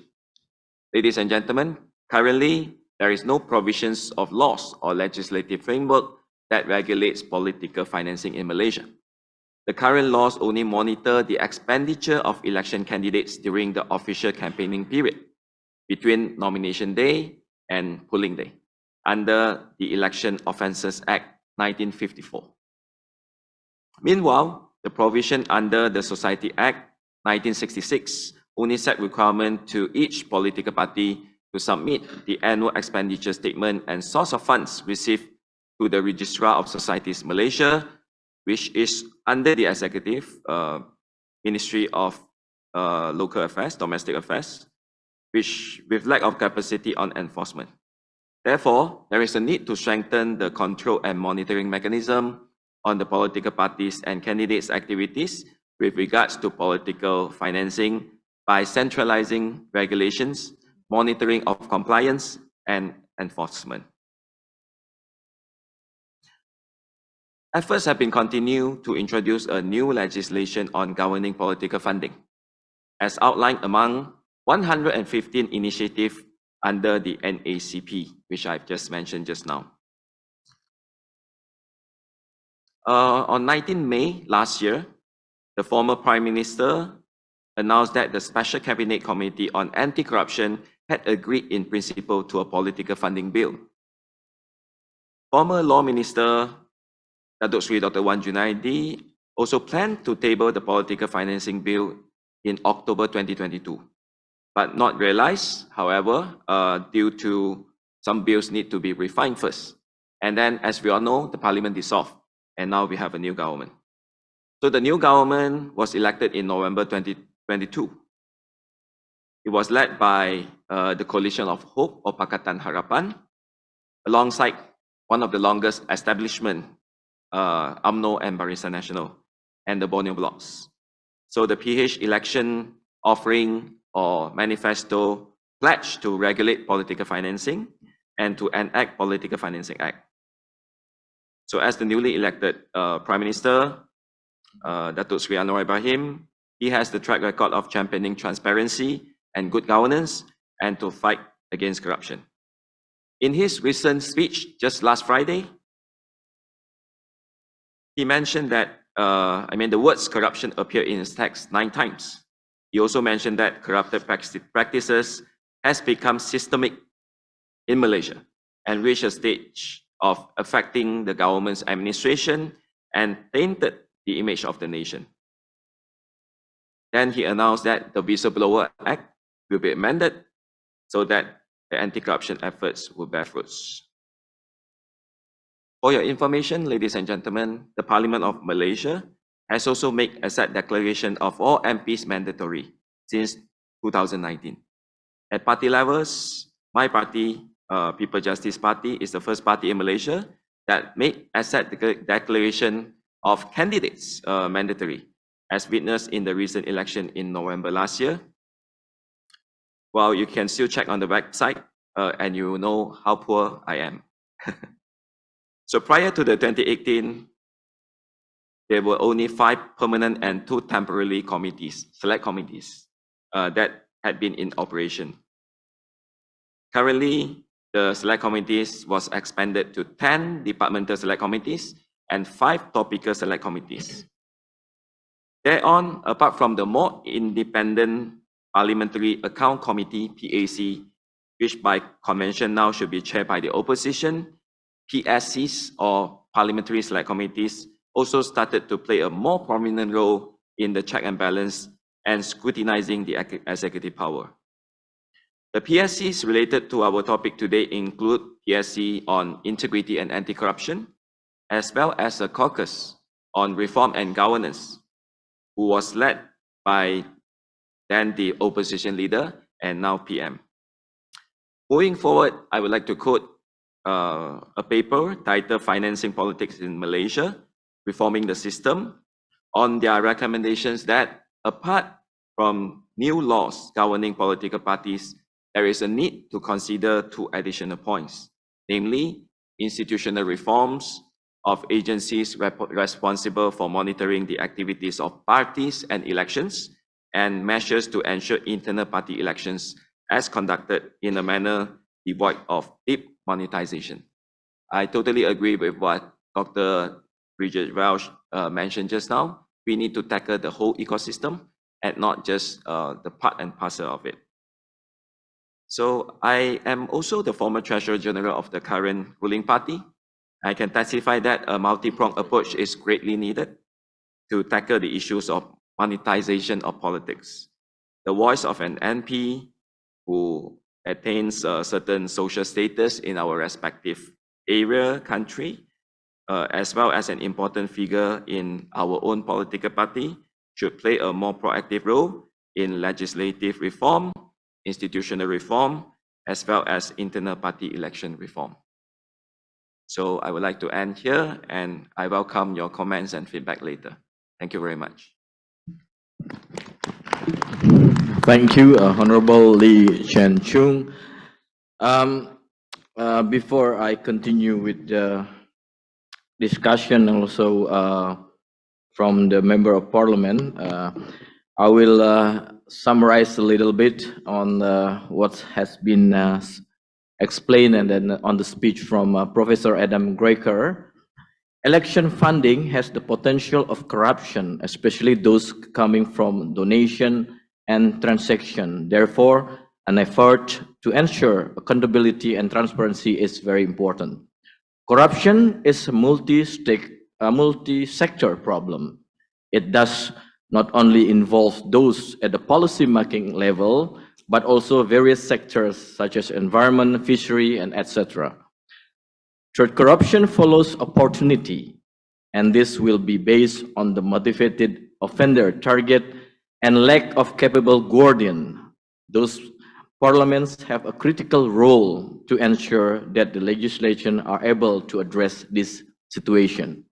Ladies and gentlemen, currently there is no provisions of laws or legislative framework that regulates political financing in Malaysia. The current laws only monitor the expenditure of election candidates during the official campaigning period between nomination day and polling day under the Election Offences Act 1954. Meanwhile, the provision under the Society Act 1966 only set requirement to each political party to submit the annual expenditure statement and source of funds received to the Registrar of Societies Malaysia, which is under the Executive Ministry of Local Affairs, Domestic Affairs, which with lack of capacity on enforcement. Therefore, there is a need to strengthen the control and monitoring mechanism on the political parties and candidates' activities with regards to political financing by centralizing regulations, monitoring of compliance, and enforcement. Efforts have been continued to introduce a new legislation on governing political funding, as outlined among 115 initiatives under the NACP, which I've just mentioned just now. On 19 May last year, the former Prime Minister announced that the Special Cabinet Committee on Anti-Corruption had agreed in principle to a political funding bill. Former Law Minister Datuk Sri Dr. Wan Junaidi also planned to table the political financing bill in October 2022, but not realized, however, due to some bills need to be refined first. And then, as we all know, the Parliament dissolved, and now we have a new government. So the new government was elected in November 2022. It was led by the Coalition of Hope or Pakatan Harapan, alongside one of the longest establishment, UMNO and Barisan Nasional, and the Borneo blocks. So the PH election offering or manifesto pledged to regulate political financing and to enact Political Financing Act. So as the newly elected Prime Minister, Datuk Sri Anwar Ibrahim, he has the track record of championing transparency and good governance and to fight against corruption. In his recent speech just last Friday, he mentioned that, the words corruption appear in his text 9 times. He also mentioned that corrupted practices has become systemic in Malaysia and reached a stage of affecting the government's administration and tainted the image of the nation. Then he announced that the Whistleblower Act will be amended so that the anti-corruption efforts will bear fruits. For your information, ladies and gentlemen, the Parliament of Malaysia has also made asset declaration of all MPs mandatory since 2019. At party levels, my party, People Justice Party, is the first party in Malaysia that made asset declaration of candidates mandatory, as witnessed in the recent election in November last year. Well, you can still check on the website and you will know how poor I am. So prior to the 2018, there were only 5 permanent and 2 temporary committees, select committees, that had been in operation. Currently, the select committees was expanded to 10 departmental select committees and 5 topical select committees. Thereon, apart from the more independent Parliamentary Account Committee, PAC, which by convention now should be chaired by the opposition, PSCs or Parliamentary Select Committees also started to play a more prominent role in the check and balance and scrutinizing the executive power. The PSCs related to our topic today include PSC on integrity and anti-corruption, as well as a caucus on reform and governance, who was led by then the opposition leader and now PM. Moving forward, I would like to quote a paper titled Financing Politics in Malaysia, Reforming the System, on their recommendations that apart from new laws governing political parties, there is a need to consider two additional points, namely institutional reforms of agencies responsible for monitoring the activities of parties and elections, and measures to ensure internal party elections as conducted in a manner devoid of deep monetization. I totally agree with what Dr. Bridget Welsh mentioned just now. We need to tackle the whole ecosystem and not just the part and parcel of it. So I am also the former Treasurer General of the current ruling party. I can testify that a multi-pronged approach is greatly needed to tackle the issues of monetization of politics. The voice of an MP who attains a certain social status in our respective area, country, as well as an important figure in our own political party, should play a more proactive role in legislative reform, institutional reform, as well as internal party election reform. So I would like to end here, and I welcome your comments and feedback later. Thank you very much. Thank you, Honorable Lee Chen Chung. Before I continue with the discussion, also from the Member of Parliament, I will summarize a little bit on what has been explained, and then on the speech from Professor Adam Graeker. Election funding has the potential of corruption, especially those coming from donation and transaction. Therefore, an effort to ensure accountability and transparency is very important. Corruption is a multi-sector problem. It does not only involve those at the policy-making level, but also various sectors such as environment, fishery, and etc. Third, corruption follows opportunity, and this will be based on the motivated offender target and lack of capable guardian. Those parliaments have a critical role to ensure that the legislation are able to address this situation.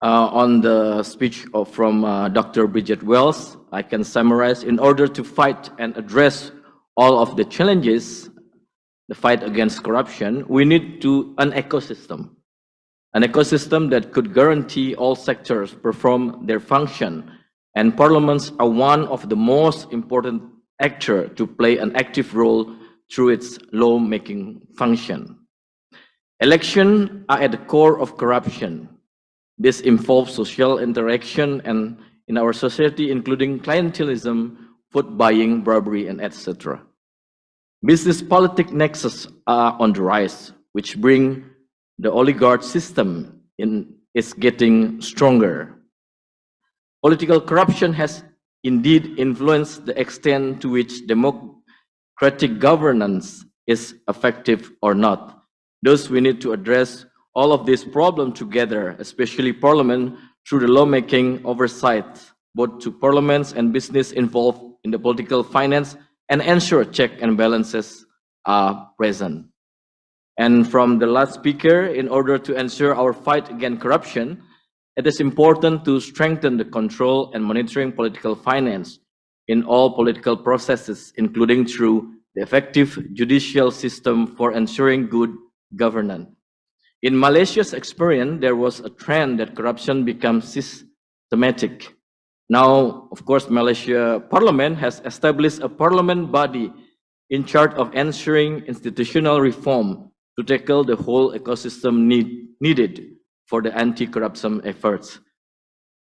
On the speech from Dr. Bridget Wells, I can summarize: in order to fight and address all of the challenges, the fight against corruption, we need an ecosystem that could guarantee all sectors perform their function, and parliaments are one of the most important actors to play an active role through its law-making function. Elections are at the core of corruption. This involves social interaction and in our society, including clientelism, vote buying, bribery, and etc. Business politics nexus are on the rise, which bring the oligarch system is getting stronger. Political corruption has indeed influenced the extent to which democratic governance is effective or not. Thus, we need to address all of these problems together, especially Parliament, through the lawmaking oversight, both to parliaments and business involved in the political finance, and ensure check and balances are present. And from the last speaker, in order to ensure our fight against corruption, it is important to strengthen the control and monitoring political finance in all political processes, including through the effective judicial system for ensuring good governance. In Malaysia's experience, there was a trend that corruption becomes systematic. Now, of course, Malaysia Parliament has established a parliament body in charge of ensuring institutional reform to tackle the whole ecosystem needed for the anti-corruption efforts.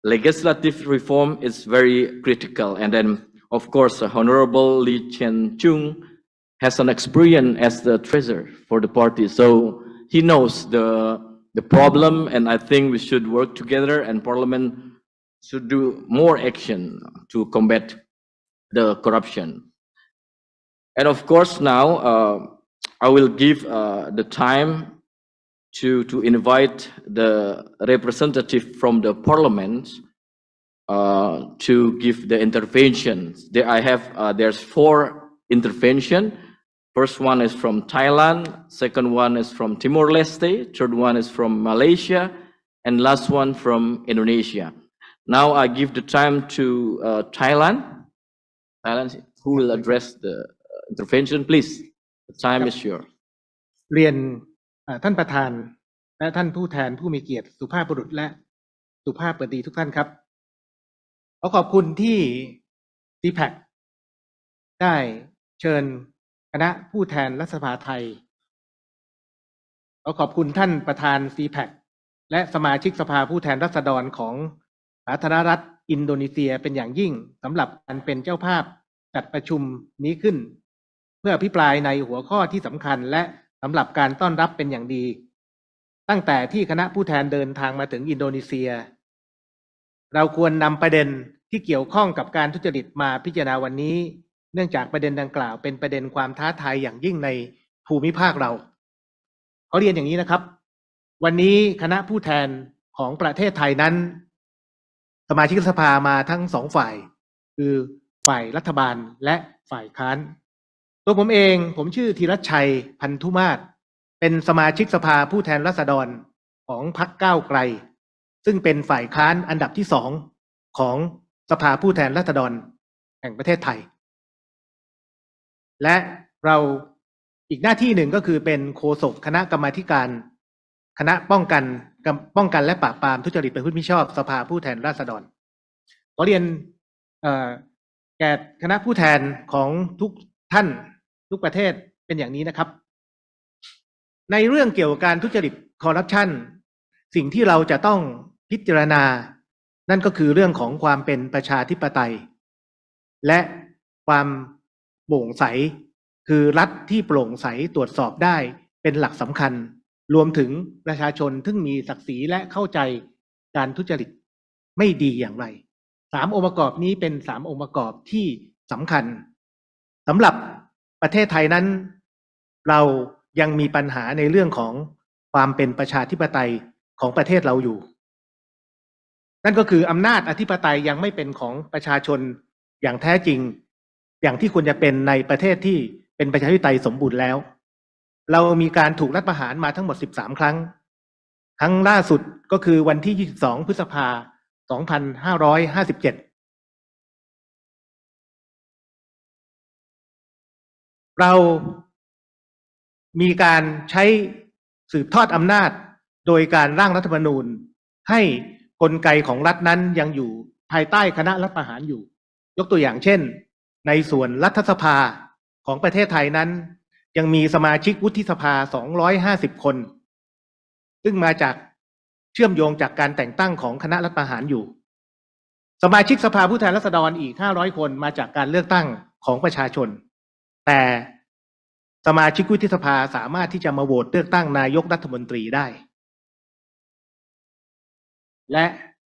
Legislative reform is very critical. And then, of course, Honorable Lee Chen Chung has an experience as the treasurer for the party, so he knows the problem, and I think we should work together, and Parliament should do more action to combat the corruption. And of course, now I will give the time to invite the representative from the Parliament to give the interventions. There I have there's 4 intervention. First one is from Thailand, second one is from Timor-Leste, third one is from Malaysia, and last one from Indonesia. Now I give the time to Thailand. Thailand, who will address the intervention, please. The time is yours. เรียนท่านประธานและท่านผู้แทนผู้มีเกียรติสุภาพบุรุษและสุภาพบดีทุกท่านครับขอขอบคุณที่ SEAPAC ได้เชิญคณะผู้แทนรัฐสภาไทยขอขอบคุณท่านประธาน SEAPAC และสมาชิกสภาผู้แทนราษฎรของสาธารณรัฐอินโดนีเซียเป็นอย่างยิ่งสำหรับการเป็นเจ้าภาพจัดประชุมนี้ขึ้นเพื่ออภิปรายในหัวข้อที่สำคัญและสำหรับการต้อนรับเป็นอย่างดีตั้งแต่ที่คณะผู้แทนเดินทางมาถึงอินโดนีเซียเราควรนำประเด็นที่เกี่ยวข้องกับการทุจริตมาพิจารณาวันนี้เนื่องจากประเด็นดังกล่าวเป็นประเด็นความท้าทายอย่างยิ่งในภูมิภาคเราขอเรียนอย่างนี้นะครับวันนี้คณะผู้แทนของประเทศไทยนั้นสมาชิกสภามาทั้ง2 ฝ่ายคือฝ่ายรัฐบาลและฝ่ายค้านตัวผมเองผมชื่อธีรชัยพันธุมาศเป็นสมาชิกสภาผู้แทนราษฎรของพรรคก้าวไกลซึ่งเป็นฝ่ายค้านอันดับที่2ของสภาผู้แทนราษฎรแห่งประเทศไทยและเราอีกหน้าที่หนึ่งก็คือเป็นโฆษกคณะกรรมาธิการคณะป้องกันและปราบปรามทุจริตประพฤติมิชอบสภาผู้แทนราษฎรขอเรียนแก่คณะผู้แทนของทุกท่านทุกประเทศเป็นอย่างนี้นะครับในเรื่องเกี่ยวกับการทุจริตคอร์รัปชันสิ่งที่เราจะต้องพิจารณานั่นก็คือเรื่องของความเป็นประชาธิปไตยและความโปร่งใสคือรัฐที่โปร่งใสตรวจสอบได้เป็นหลักสำคัญรวมถึงประชาชนที่มีศักดิ์ศรีและเข้าใจการทุจริตไม่ดีอย่างไร3 องค์ประกอบนี้เป็น3 องค์ประกอบที่สำคัญสำหรับประเทศไทยนั้นเรายังมีปัญหาในเรื่องของความเป็นประชาธิปไตยของประเทศเราอยู่นั่นก็คืออำนาจอธิปไตยยังไม่เป็นของประชาชนอย่างแท้จริงอย่างที่ควรจะเป็นในประเทศที่เป็นประชาธิปไตยสมบูรณ์แล้วเรามีการถูกรัฐประหารมาทั้งหมด13 ครั้งครั้งล่าสุดก็คือวันที่22 พฤษภาคม 2557เรามีการใช้สืบทอดอำนาจโดยการร่างรัฐธรรมนูญให้กลไกของรัฐนั้นยังอยู่ภายใต้คณะรัฐประหารอยู่ยกตัวอย่างเช่นในส่วนรัฐสภาของประเทศไทยนั้นยังมีสมาชิกวุฒิสภา250 คนซึ่งมาจากเชื่อมโยงจากการแต่งตั้งของคณะรัฐประหารอยู่สมาชิกสภาผู้แทนราษฎรอีก500 คนมาจากการเลือกตั้งของประชาชนแต่สมาชิกวุฒิสภาสามารถที่จะมาโหวตเลือกตั้งนายกรัฐมนตรีได้และ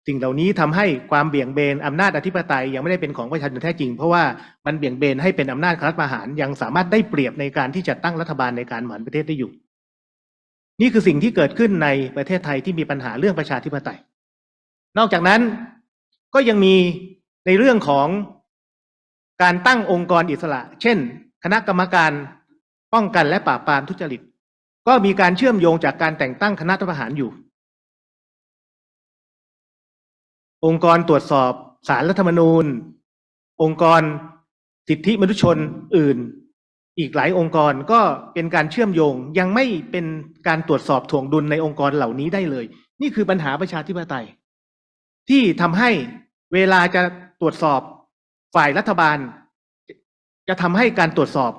สิ่งเหล่านี้ทำให้ความเบี่ยงเบนอำนาจอธิปไตยยังไม่ได้เป็นของประชาชนแท้จริงเพราะว่ามันเบี่ยงเบนให้เป็นอำนาจรัฐประหารยังสามารถได้เปรียบในการที่จะตั้งรัฐบาลในการบริหารประเทศได้อยู่นี่คือสิ่งที่เกิดขึ้นในประเทศไทยที่มีปัญหาเรื่องประชาธิปไตยนอกจากนั้นก็ยังมีในเรื่องของการตั้งองค์กรอิสระเช่นคณะกรรมการป้องกันและปราบปรามทุจริตก็มีการเชื่อมโยงจากการแต่งตั้งคณะรัฐประหารอยู่องค์กรตรวจสอบศาลรัฐธรรมนูญองค์กรสิทธิมนุษยชนอื่นอีกหลายองค์กรก็เป็นการเชื่อมโยงยังไม่เป็นการตรวจสอบถ่วงดุลในองค์กรเหล่านี้ได้เลยนี่คือปัญหาประชาธิปไตยที่ทำให้เวลาจะตรวจสอบฝ่ายรัฐบาลจะทำให้การตรวจสอบ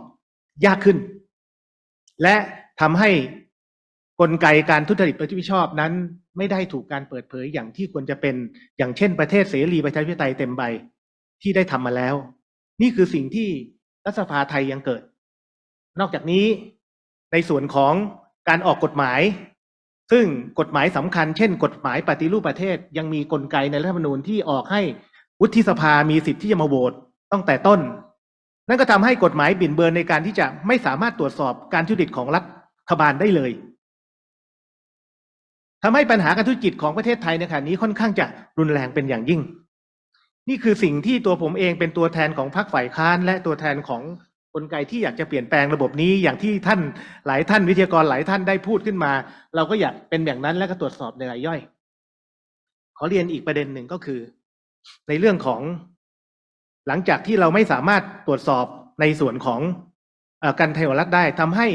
ยากขึ้นและทำให้กลไกการทุจริตประพฤติมิชอบนั้นไม่ได้ถูกการเปิดเผยอย่างที่ควรจะเป็นอย่างเช่นประเทศเสรีประชาธิปไตยเต็มใบที่ได้ทำมาแล้วนี่คือสิ่งที่รัฐสภาไทยยังเกิด นอกจากนี้ในส่วนของการออกกฎหมายซึ่งกฎหมายสำคัญเช่นกฎหมายปฏิรูปประเทศยังมีกลไกในรัฐธรรมนูญที่ออกให้วุฒิสภามีสิทธิ์ที่จะมาโหวตตั้งแต่ต้นนั่นก็ทำให้กฎหมายบิ่นเบือนในการที่จะไม่สามารถตรวจสอบการทุจริตของรัฐบาลได้เลยทำให้ปัญหาการทุจริตของประเทศไทยในขณะนี้ค่อนข้างจะรุนแรงเป็นอย่างยิ่งนี่คือสิ่งที่ตัวผมเองเป็นตัวแทนของพรรคฝ่ายค้านและตัวแทนของกลไกที่อยากจะเปลี่ยนแปลงระบบนี้อย่างที่หลายท่านวิทยากรหลายท่านได้พูดขึ้นมาเราก็อยากเป็นอย่างนั้นและก็ตรวจสอบในรายย่อยขอเรียนอีกประเด็นหนึ่งก็คือในเรื่องของหลังจากที่เราไม่สามารถตรวจสอบในส่วนของการไทยรัฐได้ทำให้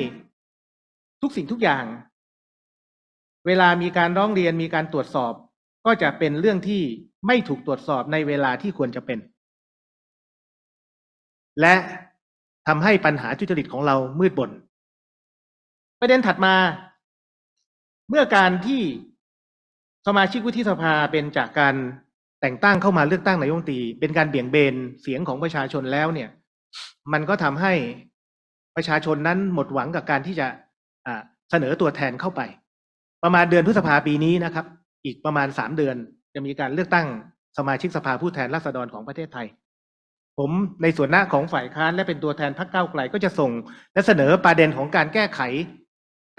ทุกสิ่งทุกอย่างเวลามีการร้องเรียนมีการตรวจสอบก็จะเป็นเรื่องที่ไม่ถูกตรวจสอบในเวลาที่ควรจะเป็นและทำให้ปัญหาทุจริตของเรามืดมนประเด็นถัดมาเมื่อการที่สมาชิกวุฒิสภาเป็นจากการแต่งตั้งเข้ามาเลือกตั้งนายกรัฐมนตรีเป็นการเบี่ยงเบนเสียงของประชาชนแล้วเนี่ยมันก็ทำให้ประชาชนนั้นหมดหวังกับการที่จะเสนอตัวแทนเข้าไปประมาณเดือนพฤษภาปีนี้นะครับอีกประมาณ3 เดือนจะมีการเลือกตั้งสมาชิกสภาผู้แทนราษฎรของประเทศไทยผมในส่วนหน้าของฝ่ายค้านและเป็นตัวแทนพรรคก้าวไกลก็จะส่งและเสนอประเด็นของการแก้ไข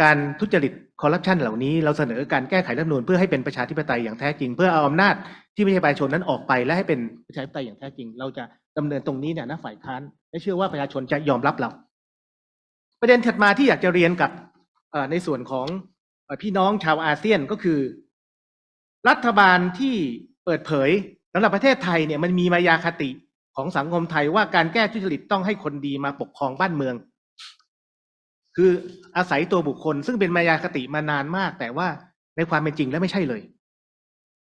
การทุจริตคอร์รัปชันเหล่านี้เราเสนอการแก้ไขรัฐธรรมนูญเพื่อให้เป็นประชาธิปไตยอย่างแท้จริงเพื่อเอาอำนาจที่ไม่ใช่ประชาชนนั้นออกไปและให้เป็นประชาธิปไตยอย่างแท้จริงเราจะดำเนินตรงนี้เนี่ยนะฝ่ายค้านและเชื่อว่าประชาชนจะยอมรับเราประเด็นถัดมาที่อยากจะเรียนกับในส่วนของพี่น้องชาวอาเซียนก็คือรัฐบาลที่เปิดเผยสำหรับประเทศไทยเนี่ยมันมีมายาคติของสังคมไทยว่าการแก้ทุจริตต้องให้คนดีมาปกครองบ้านเมืองคืออาศัยตัวบุคคลซึ่งเป็นมายาคติมานานมากแต่ว่าในความเป็นจริงแล้วไม่ใช่เลย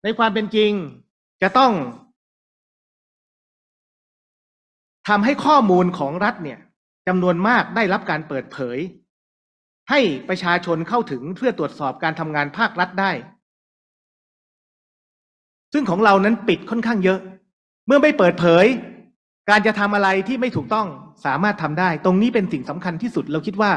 ในความเป็นจริงจะต้องทำให้ข้อมูลของรัฐเนี่ยจำนวนมากได้รับการเปิดเผยให้ประชาชนเข้าถึงเพื่อตรวจสอบการทำงานภาครัฐได้ซึ่งของเรานั้นปิดค่อนข้างเยอะเมื่อไม่เปิดเผยการจะทำอะไรที่ไม่ถูกต้องสามารถทำได้ตรงนี้เป็นสิ่งสำคัญที่สุดเราคิดว่า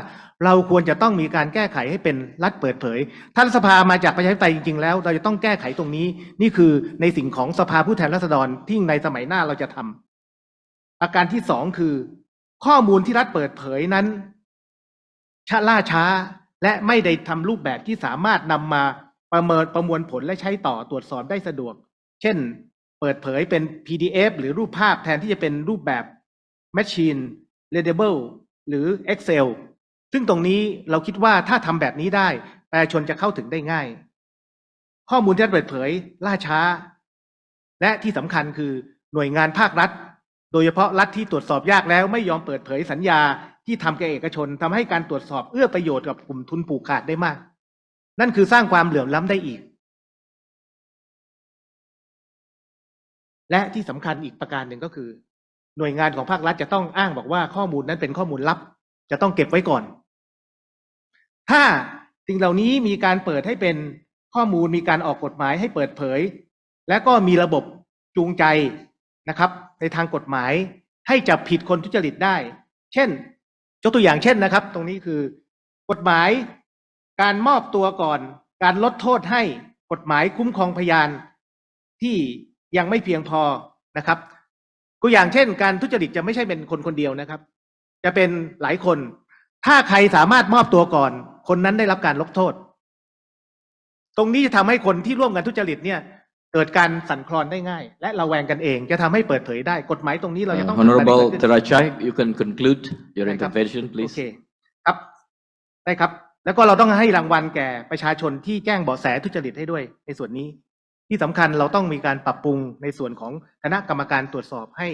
เราควรจะต้องมีการแก้ไขให้เป็นรัฐเปิดเผยถ้าสภามาจากประชาธิปไตยจริงๆแล้วเราจะต้องแก้ไขตรงนี้นี่คือในสิ่งของสภาผู้แทนราษฎรที่ในสมัยหน้าเราจะทำอาการที่2คือข้อมูลที่รัฐเปิดเผยนั้นล่าช้าและไม่ได้ทำรูปแบบที่สามารถนำมาประมวลผลและใช้ต่อตรวจสอบได้สะดวกเช่นเปิดเผยเป็น PDF หรือรูปภาพแทนที่จะเป็นรูปแบบ Machine Readable หรือ Excel ซึ่งตรงนี้เราคิดว่าถ้าทำแบบนี้ได้ประชาชนจะเข้าถึงได้ง่ายข้อมูลที่รัฐเปิดเผยล่าช้าและที่สำคัญคือหน่วยงานภาครัฐโดยเฉพาะรัฐที่ตรวจสอบยากแล้วไม่ยอมเปิดเผยสัญญาที่ทำแก่เอกชนทำให้การตรวจสอบเอื้อประโยชน์กับกลุ่มทุนผูกขาดได้มากนั่นคือสร้างความเหลื่อมล้ำได้อีกและที่สำคัญอีกประการหนึ่งก็คือหน่วยงานของภาครัฐจะต้องอ้างบอกว่าข้อมูลนั้นเป็นข้อมูลลับจะต้องเก็บไว้ก่อนถ้าสิ่งเหล่านี้มีการเปิดให้เป็นข้อมูลมีการออกกฎหมายให้เปิดเผยและก็มีระบบจูงใจนะครับในทางกฎหมายให้จับผิดคนทุจริตได้เช่นยกตัวอย่างเช่นนะครับตรงนี้คือกฎหมายการมอบตัวก่อนการลดโทษให้กฎหมายคุ้มครองพยานที่ยังไม่เพียงพอนะครับตัวอย่างเช่นการทุจริตจะไม่ใช่เป็นคนคนเดียวนะครับจะเป็นหลายคนถ้าใครสามารถมอบตัวก่อนคนนั้นได้รับการลดโทษตรงนี้จะทำให้คนที่ร่วมกันทุจริตเนี่ยเกิดการสั่นคลอนได้ง่ายและระแวงกันเองจะทำให้เปิดเผยได้กฎหมายตรงนี้เราจะต้อง Honorable Terachai, you can conclude your intervention, โอ please. เคครับได้ครับแล้วก็เราต้องให้รางวัลแก่ประชาชนที่แจ้งเบาะแสทุจริตให้ด้วยในส่วนนี้ที่สำคัญเราต้องมีการปรับปรุงในส่วนของคณะกรรมการตรวจสอบให้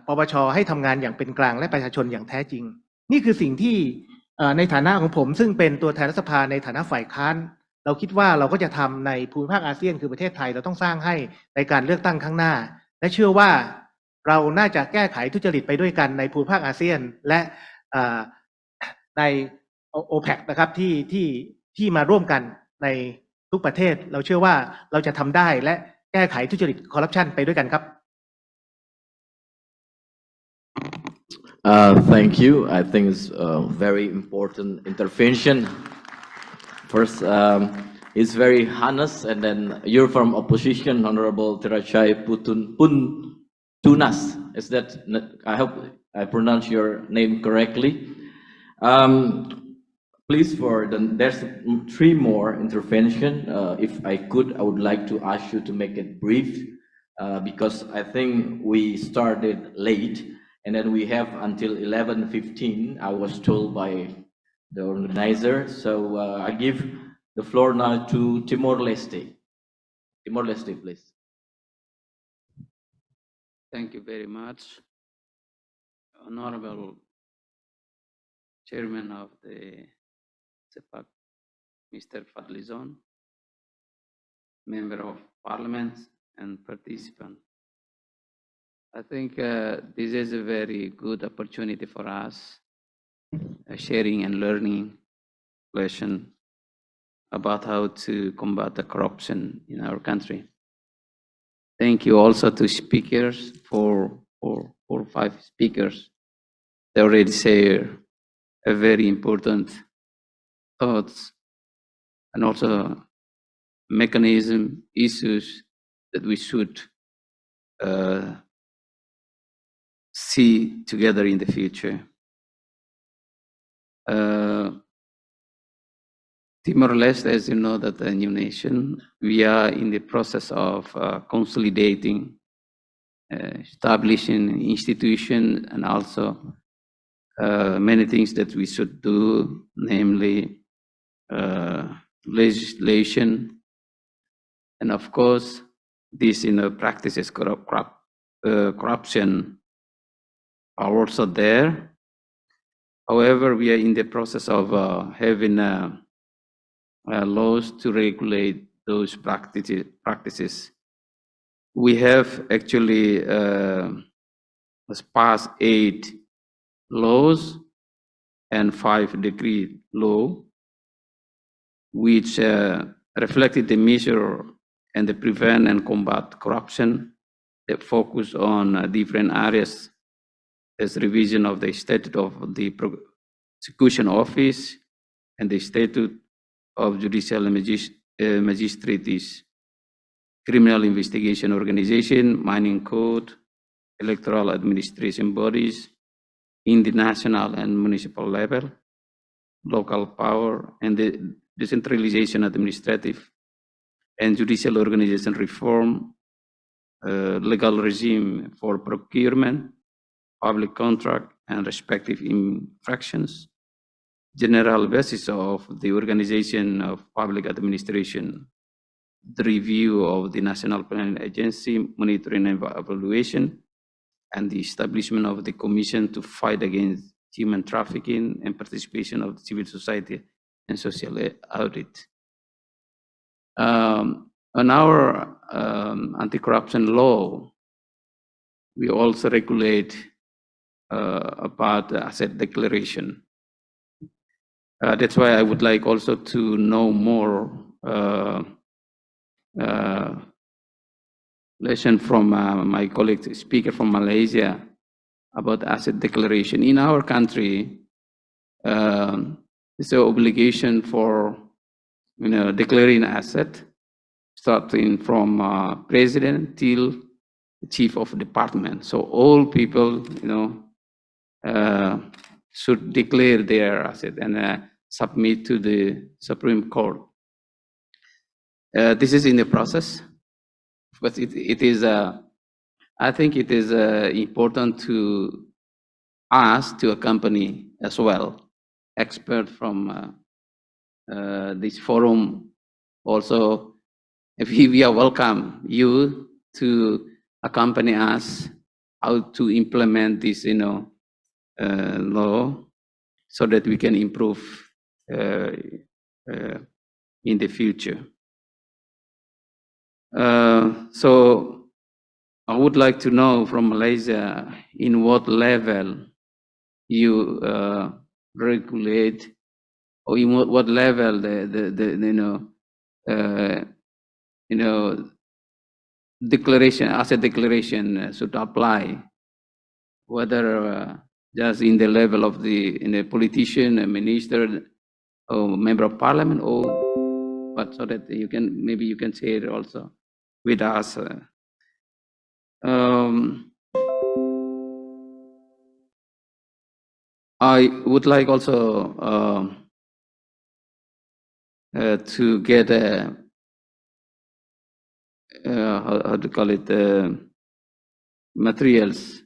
ปปช.ให้ทำงานอย่างเป็นกลางและประชาชนอย่างแท้จริงนี่คือสิ่งที่ในฐานะของผมซึ่งเป็นตัวแทนรัฐสภาในฐานะฝ่ายค้านเราคิดว่าเราก็จะทำในภูมิภาคอาเซียนคือประเทศไทยเราต้องสร้างให้ในการเลือกตั้งข้างหน้าและเชื่อว่าเราน่าจะแก้ไขทุจริตไปด้วยกันในภูมิภาคอาเซียนและใน OPEC นะครับที่มาร่วมกันในทุกประเทศเราเชื่อว่าเราจะทำได้และแก้ไขทุจริตคอร์รัปชันไปด้วยกันครับ Thank you. I think it's a very important intervention. First, it's very honest, and then you're from opposition, Honorable Tirachai Tunas. Is that? I hope I pronounce your name correctly. Please, there's 3 more intervention. If I could, I would like to ask you to make it brief, because I think we started late, and then we have until 11:15. I was told by the organizer. So I give the floor now to Timor-Leste. Timor-Leste, please. Thank you very much, Honorable Chairman of the SEAPAC, Mr. Fadlizon, Member of Parliament and participant. I think this is a very good opportunity for us, sharing and learning lesson about how to combat the corruption in our country. Thank you also to speakers, for 4 or 5 speakers. They already share a very important thoughts and also mechanism issues that we should see together in the future. Timor-Leste, as you know, that a new nation, we are in the process of consolidating, establishing institution, and also many things that we should do, namely legislation, and of course, these practices, corruption are also there. However, we are in the process of having laws to regulate those practices. We have actually passed 8 laws and 5 decree law, which reflected the measure and the prevent and combat corruption that focus on different areas. There's revision of the statute of the prosecution office and the statute of judicial magistrates, criminal investigation organization, mining code, electoral administration bodies in the national and municipal level, local power, and the decentralization administrative and judicial organization reform, legal regime for procurement, public contract, and respective infractions, general basis of the organization of public administration, the review of the National Planning Agency, monitoring and evaluation, and the establishment of the Commission to fight against human trafficking and participation of the civil society and social audit. On our anti-corruption law, we also regulate about the asset declaration. That's why I would like also to know more lesson from my colleague speaker from Malaysia about asset declaration. In our country, it's an obligation for declaring asset, starting from president till the chief of department. So all people, should declare their asset and submit to the Supreme Court. This is in the process, but it is. I think it is important to ask to accompany as well expert from this forum. Also, if we are welcome you to accompany us how to implement this, law, so that we can improve in the future. So I would like to know from Malaysia in what level you regulate, or in what level the declaration, asset declaration should apply, whether just in the level of a politician, a minister, or member of parliament, or but so that maybe you can share also with us. I would like also to get how to call it, materials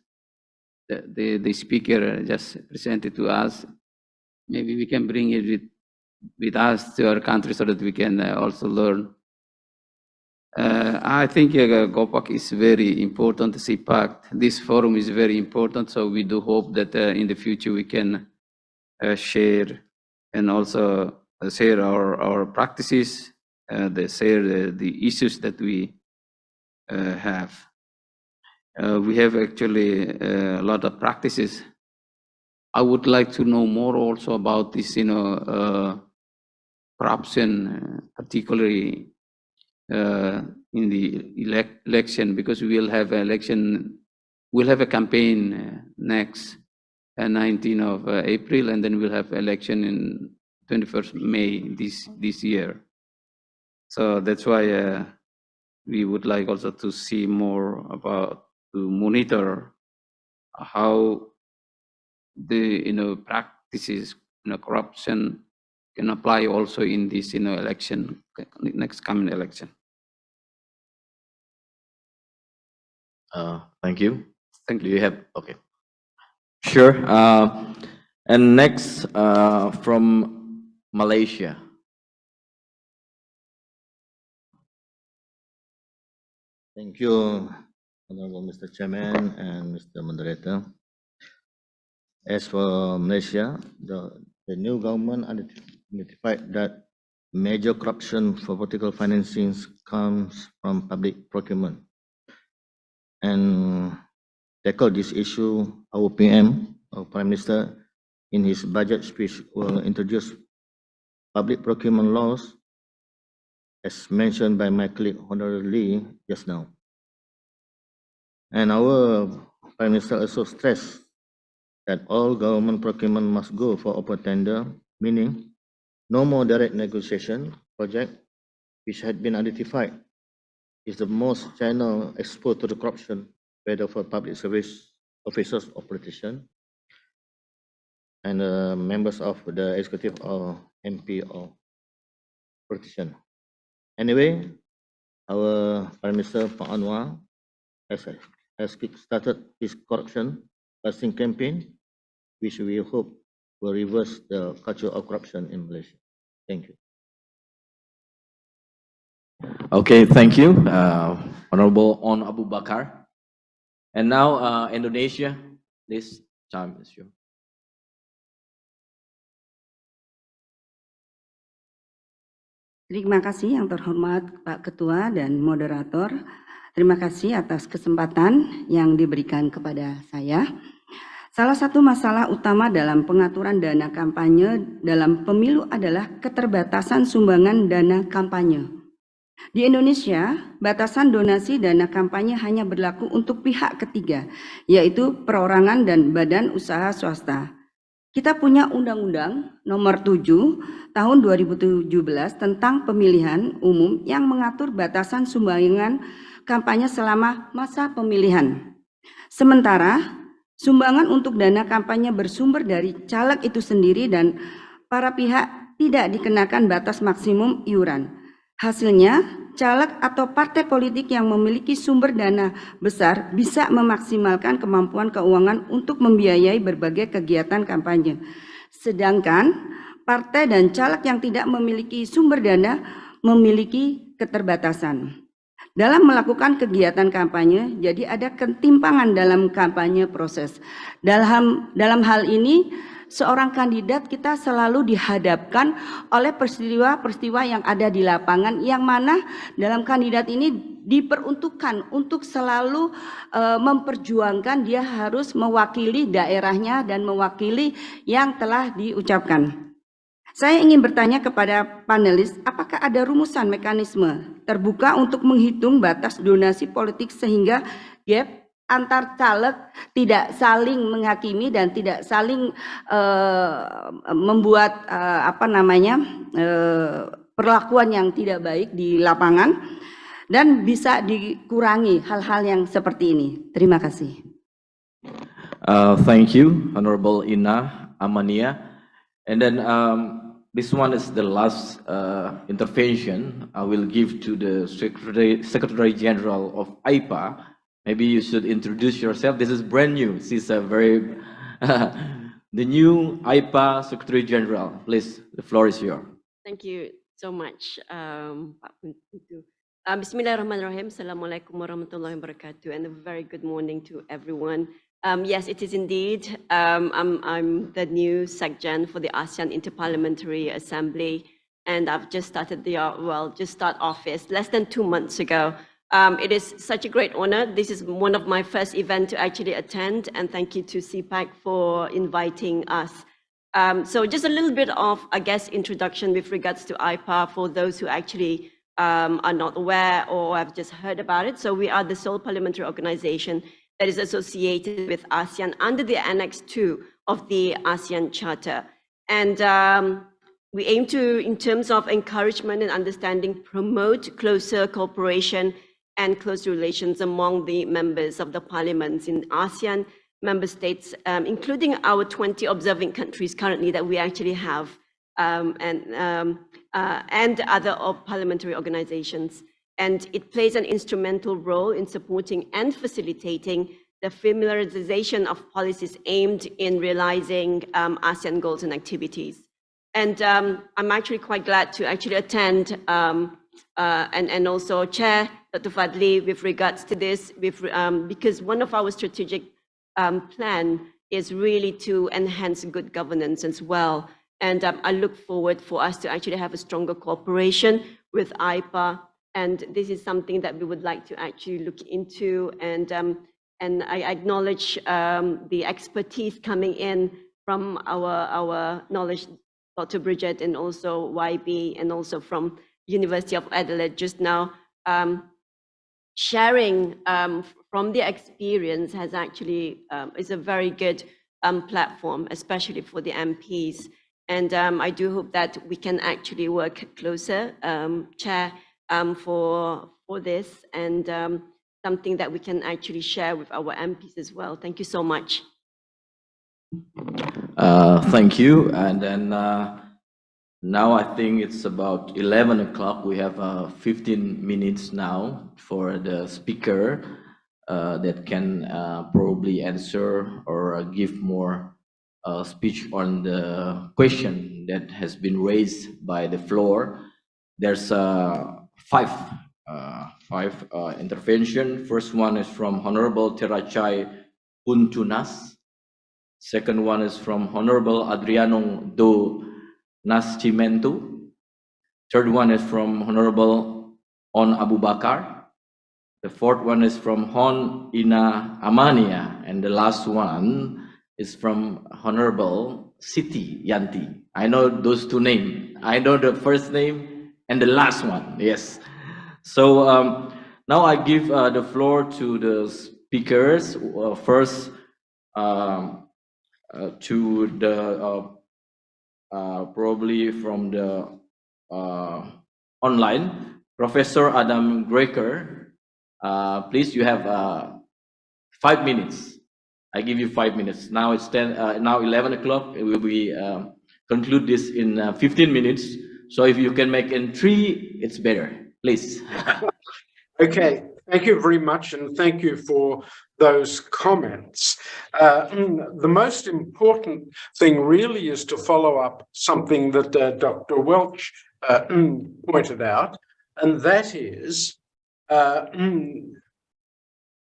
that the speaker just presented to us. Maybe we can bring it with us to our country so that we can also learn. I think GOPAC is very important, SEAPAC. This forum is very important, so we do hope that in the future we can share and also share our practices, share the issues that we have. We have actually a lot of practices. I would like to know more also about this, corruption, particularly in the election, because we'll have a campaign next 19th of April, and then we'll have election in 21st May this year. So that's why we would like also to see more about, to monitor how the practices, corruption can apply also in this election, next coming election. Thank you. Thank Do you have, okay. Sure. And next from Malaysia. Thank you, Honorable Mr. Chairman and Mr. Moderator. As for Malaysia, the new government identified that major corruption for political financing comes from public procurement. And tackle this issue, our PM, our Prime Minister, in his budget speech will introduce public procurement laws, as mentioned by my colleague Honorable Lee just now. And our Prime Minister also stressed that all government procurement must go for open tender, meaning no more direct negotiation project, which had been identified is the most channel exposed to the corruption, whether for public service officers or politicians, and members of the executive or MP or politician. Anyway, our Prime Minister Pak Anwar has kick-started his corruption busting campaign, which we hope will reverse the culture of corruption in Malaysia. Thank you. Okay, thank you, Honorable On Abu Bakar. And now Indonesia, this time is yours. Terima kasih yang terhormat Pak Ketua dan Moderator. Terima kasih atas kesempatan yang diberikan kepada saya. Salah satu masalah utama dalam pengaturan dana kampanye dalam pemilu adalah keterbatasan sumbangan dana kampanye. Di Indonesia, batasan donasi dana kampanye hanya berlaku untuk pihak ketiga, yaitu perorangan dan badan usaha swasta. Kita punya Undang-Undang Nomor 7 Tahun 2017 tentang Pemilihan Umum yang mengatur batasan sumbangan kampanye selama masa pemilihan. Sementara sumbangan untuk dana kampanye bersumber dari caleg itu sendiri dan para pihak tidak dikenakan batas maksimum iuran. Hasilnya, caleg atau partai politik yang memiliki sumber dana besar bisa memaksimalkan kemampuan keuangan untuk membiayai berbagai kegiatan kampanye. Sedangkan partai dan caleg yang tidak memiliki sumber dana memiliki keterbatasan dalam melakukan kegiatan kampanye, jadi ada ketimpangan dalam kampanye proses. Dalam hal ini, seorang kandidat kita selalu dihadapkan oleh peristiwa-peristiwa yang ada di lapangan, yang mana dalam kandidat ini diperuntukkan untuk selalu memperjuangkan, dia harus mewakili daerahnya dan mewakili yang telah diucapkan. Saya ingin bertanya kepada panelis, apakah ada rumusan mekanisme terbuka untuk menghitung batas donasi politik sehingga gap antar caleg tidak saling menghakimi dan tidak saling membuat perlakuan yang tidak baik di lapangan, dan bisa dikurangi hal-hal yang seperti ini. Terima kasih. Thank you, Honorable Ina Amania. And then this one is the last intervention I will give to the Secretary General of IPA. Maybe you should introduce yourself. This is brand new. She's a very the new IPA Secretary General. Please, the floor is yours. Thank you so much, Pak Putu. Bismillahirrahmanirrahim. Assalamualaikum warahmatullahi wabarakatuh, and a very good morning to everyone. Yes, it is indeed. I'm the new SecGen for the ASEAN Interparliamentary Assembly, and I've just started office less than 2 months ago. It is such a great honor. This is one of my first events to actually attend, and thank you to SEAPAC for inviting us. So just a little bit of, I guess, introduction with regards to IPA for those who actually are not aware or have just heard about it. So we are the sole parliamentary organization that is associated with ASEAN under the Annex 2 of the ASEAN Charter. And we aim to, in terms of encouragement and understanding, promote closer cooperation and close relations among the members of the parliaments in ASEAN member states, including our 20 observing countries currently that we actually have, and other parliamentary organizations. And it plays an instrumental role in supporting and facilitating the familiarization of policies aimed in realizing ASEAN goals and activities. And I'm actually quite glad to actually attend and also chair Dr. Fadli with regards to this, because one of our strategic plan is really to enhance good governance as well. And I look forward for us to actually have a stronger cooperation with IPA. And this is something that we would like to actually look into. And I acknowledge the expertise coming in from our knowledge, Dr. Bridget, and also YB, and also from University of Adelaide just now. Sharing from the experience has actually is a very good platform, especially for the MPs. And I do hope that we can actually work closer, Chair, for this, and something that we can actually share with our MPs as well. Thank you so much. Thank you. And then now I think it's about 11 o'clock. We have 15 minutes now for the speaker that can probably answer or give more speech on the question that has been raised by the floor. There's five intervention. First one is from Honorable Terachai Puntunas. Second one is from Honorable Adriano Do Nascimento. Third one is from Honorable On Abu Bakar. The fourth one is from Hon Ina Amania. And the last one is from Honorable Siti Yanti. I know those two names. I know the first name and the last one. Yes. So now I give the floor to the speakers. First, to the probably from the online, Professor Adam Greker. Please, you have 5 minutes. I give you 5 minutes. Now it's 11 o'clock. We will be conclude this in 15 minutes. So if you can make in 3, it's better. Please. Okay, thank you very much, and thank you for those comments. The most important thing really is to follow up something that Dr. Welch pointed out, and that is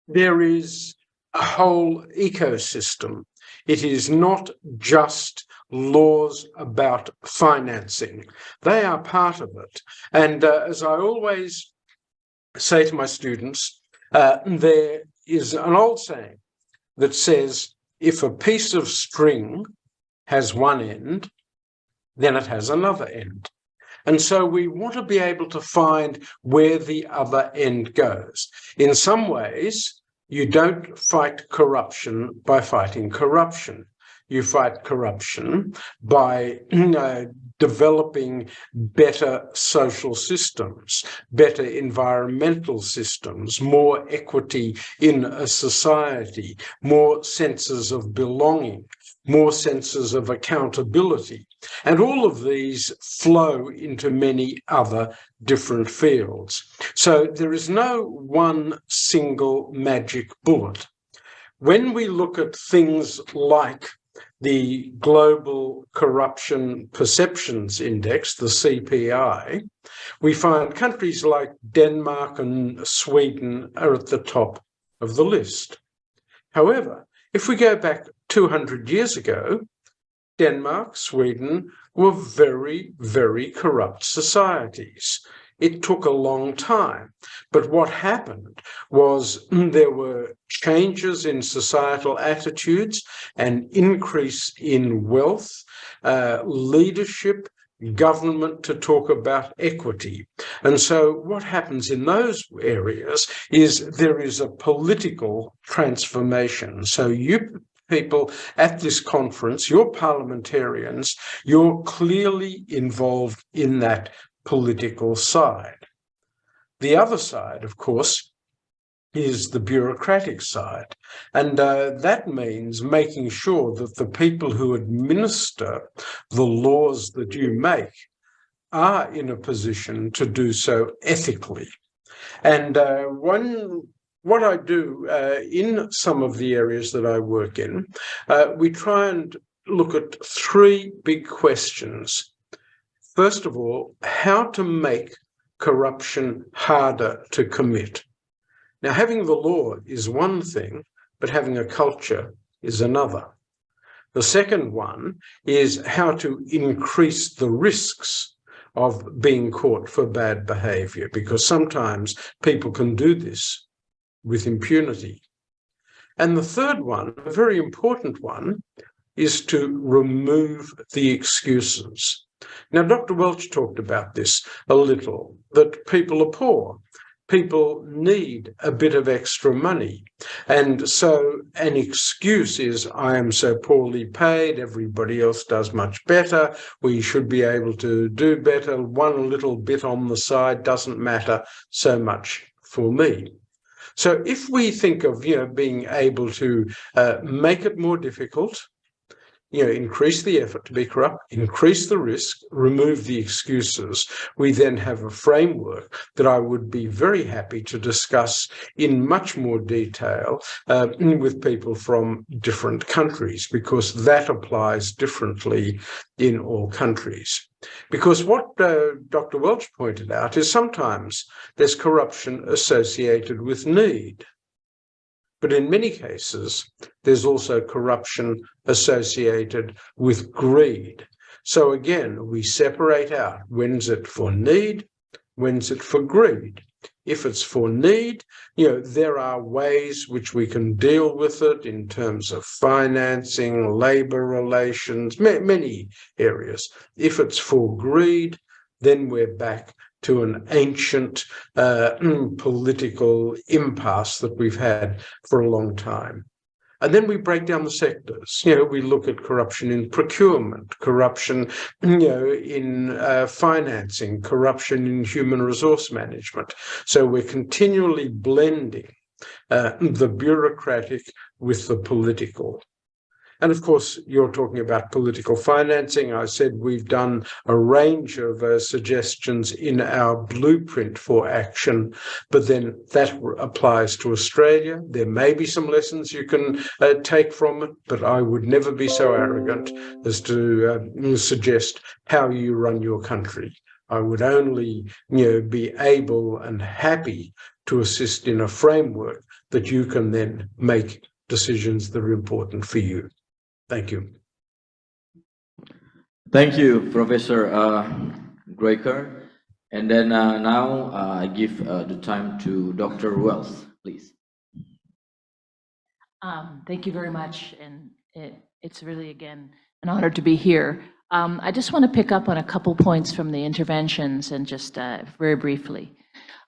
there is a whole ecosystem. It is not just laws about financing. They are part of it. And as I always say to my students, there is an old saying that says, if a piece of string has one end, then it has another end. And so we want to be able to find where the other end goes. In some ways, You don't fight corruption by fighting corruption. You fight corruption by developing better social systems, better environmental systems, more equity in a society, more senses of belonging, more senses of accountability. And all of these flow into many other different fields. So there is no one single magic bullet. When we look at things like the Global Corruption Perceptions Index, the CPI, we find countries like Denmark and Sweden are at the top of the list. However, if we go back 200 years ago, Denmark, Sweden were very, very corrupt societies. It took a long time, but what happened was there were changes in societal attitudes, an increase in wealth, leadership, government to talk about equity. And so what happens in those areas is there is a political transformation. So you people at this conference, you're parliamentarians, you're clearly involved in that political side. The other side, of course, is the bureaucratic side. And that means making sure that the people who administer the laws that you make are in a position to do so ethically. And what I do in some of the areas that I work in, we try and look at three big questions. First of all, how to make corruption harder to commit. Now, having the law is one thing, but having a culture is another. The second one is how to increase the risks of being caught for bad behavior, because sometimes people can do this with impunity. And the third one, a very important one, is to remove the excuses. Now, Dr. Welch talked about this a little, that people are poor. People need a bit of extra money. And so an excuse is, I am so poorly paid, everybody else does much better, we should be able to do better, one little bit on the side doesn't matter so much for me. So if we think of, being able to make it more difficult, increase the effort to be corrupt, increase the risk, remove the excuses, we then have a framework that I would be very happy to discuss in much more detail with people from different countries, because that applies differently in all countries. Because what Dr. Welch pointed out is sometimes there's corruption associated with need. But in many cases, there's also corruption associated with greed. So again, we separate out, when's it for need, when's it for greed. If it's for need, there are ways which we can deal with it in terms of financing, labor relations, many areas. If it's for greed, then we're back to an ancient political impasse that we've had for a long time. And then we break down the sectors. We look at corruption in procurement, corruption, in financing, corruption in human resource management. So we're continually blending the bureaucratic with the political. And of course, you're talking about political financing. I said we've done a range of suggestions in our blueprint for action, but then that applies to Australia. There may be some lessons you can take from it, but I would never be so arrogant as to suggest how you run your country. I would only, be able and happy to assist in a framework that you can then make decisions that are important for you. Thank you. Thank you, Professor Graker. And then now I give the time to Dr. Wells, please. Thank you very much. And it's really, again, an honor to be here. I just want to pick up on a couple points from the interventions and just very briefly.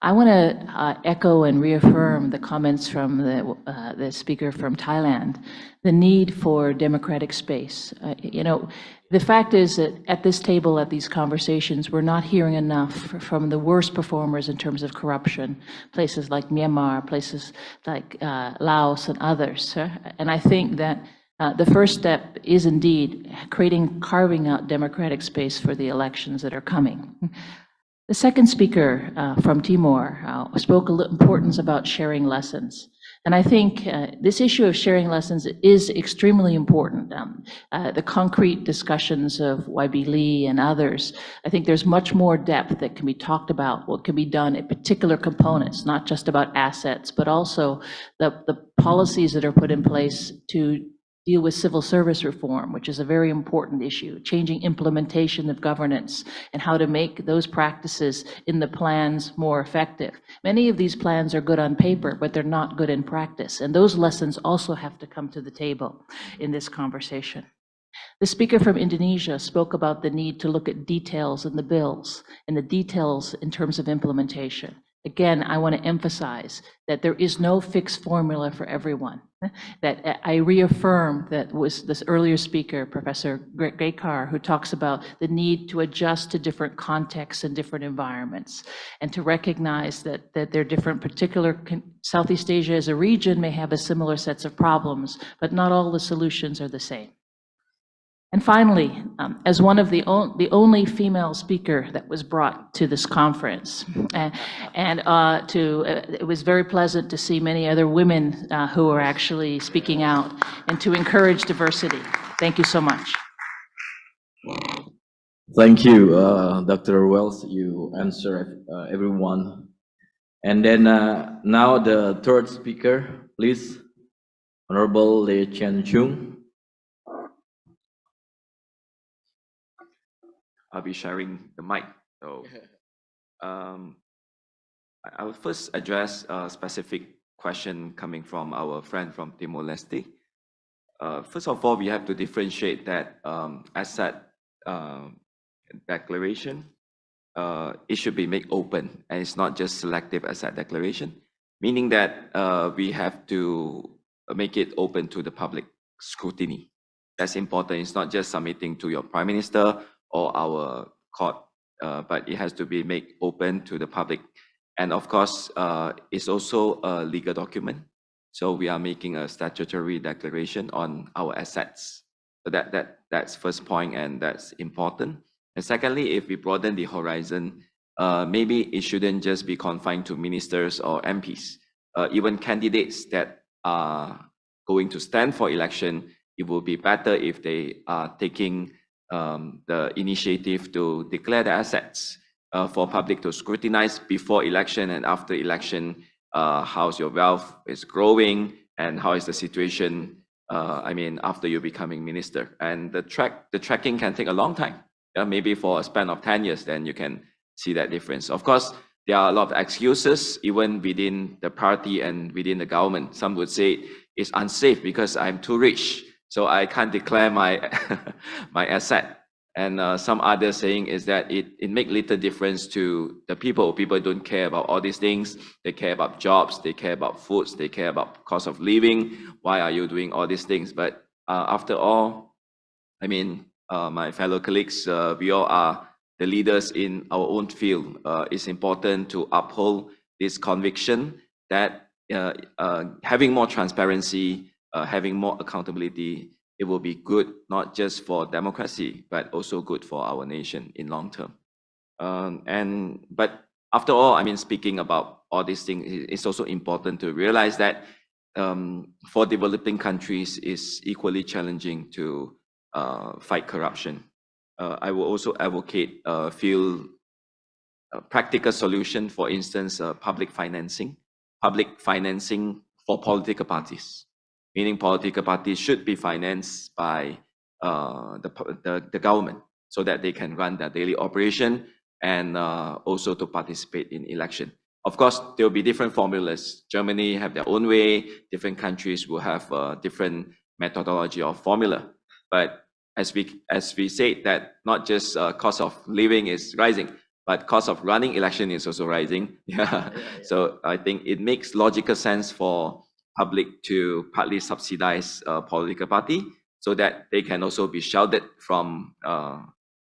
I want to echo and reaffirm the comments from the speaker from Thailand, the need for democratic space. The fact is that at this table, at these conversations, we're not hearing enough from the worst performers in terms of corruption, places like Myanmar, places like Laos and others. And I think that the first step is indeed carving out democratic space for the elections that are coming. The second speaker from Timor spoke importance about sharing lessons. And I think this issue of sharing lessons is extremely important. The concrete discussions of YB Lee and others, I think there's much more depth that can be talked about, what can be done at particular components, not just about assets, but also the policies that are put in place to deal with civil service reform, which is a very important issue, changing implementation of governance and how to make those practices in the plans more effective. Many of these plans are good on paper, but they're not good in practice. And those lessons also have to come to the table in this conversation. The speaker from Indonesia spoke about the need to look at details in the bills and the details in terms of implementation. Again, I want to emphasize that there is no fixed formula for everyone. That I reaffirm that was this earlier speaker, Professor Grekar, who talks about the need to adjust to different contexts and different environments, and to recognize that there are different particular, Southeast Asia as a region may have a similar sets of problems, but not all the solutions are the same. And finally, as one of the only female speaker that was brought to this conference, it was very pleasant to see many other women who are actually speaking out and to encourage diversity. Thank you so much. Thank you, Dr. Wells. You answered everyone. And then now the third speaker, please, Honorable Lee Chen Chung. I'll be sharing the mic. So I will first address a specific question coming from our friend from Timor-Leste. First of all, we have to differentiate that asset declaration. It should be made open, and it's not just selective asset declaration, meaning that we have to make it open to the public scrutiny. That's important. It's not just submitting to your Prime Minister or our court, but it has to be made open to the public. And of course, it's also a legal document. So we are making a statutory declaration on our assets. So that's first point, and that's important. And secondly, if we broaden the horizon, maybe it shouldn't just be confined to ministers or MPs. Even candidates that are going to stand for election, it will be better if they are taking the initiative to declare the assets for public to scrutinize before election and after election. How's your wealth is growing, and how is the situation after you becoming minister. And the tracking can take a long time. Maybe for a span of 10 years, then you can see that difference. Of course, there are a lot of excuses even within the party and within the government. Some would say it's unsafe because I'm too rich, so I can't declare my my asset. And some others saying is that it make little difference to the people. People don't care about all these things. They care about jobs, they care about foods, they care about cost of living. Why are you doing all these things? But after all, my fellow colleagues, we all are the leaders in our own field. It's important to uphold this conviction that having more transparency, having more accountability, it will be good, not just for democracy, but also good for our nation in long term. But after all, speaking about all these things, it's also important to realize that for developing countries, it's equally challenging to fight corruption. I will also advocate a few practical solutions, for instance, public financing for political parties. Meaning political parties should be financed by the government so that they can run their daily operation and also to participate in election. Of course, there will be different formulas. Germany have their own way. Different countries will have different methodology or formula. But as we say that not just cost of living is rising, but cost of running election is also rising. Yeah. So I think it makes logical sense for public to partly subsidize a political party so that they can also be shielded from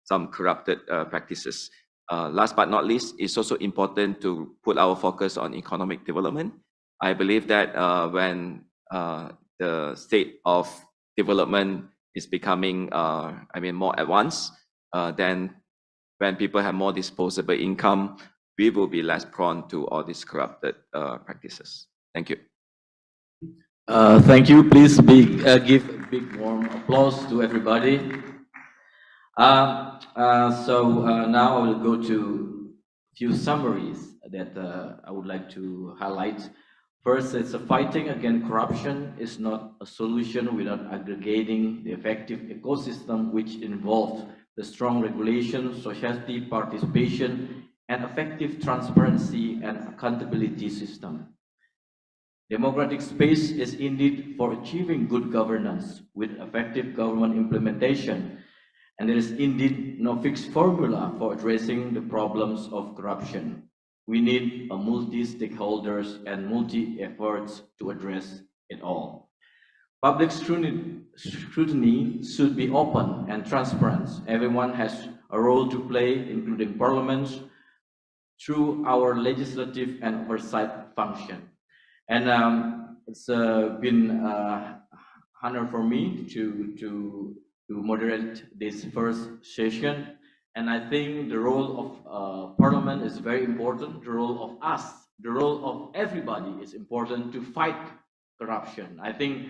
some corrupted practices. Last but not least, it's also important to put our focus on economic development. I believe that when the state of development is becoming, more advanced, then when people have more disposable income, we will be less prone to all these corrupted practices. Thank you. Thank you. Please give a big warm applause to everybody. Now I will go to a few summaries that I would like to highlight. First, it's fighting against corruption is not a solution without aggregating the effective ecosystem which involves the strong regulation, society participation, and effective transparency and accountability system. Democratic space is indeed for achieving good governance with effective government implementation, and there is indeed no fixed formula for addressing the problems of corruption. We need a multi-stakeholders and multi-efforts to address it all. Public scrutiny should be open and transparent. Everyone has a role to play, including parliaments, through our legislative and oversight function. And it's been an honor for me to moderate this first session. And I think the role of Parliament is very important. The role of us, the role of everybody is important to fight corruption. I think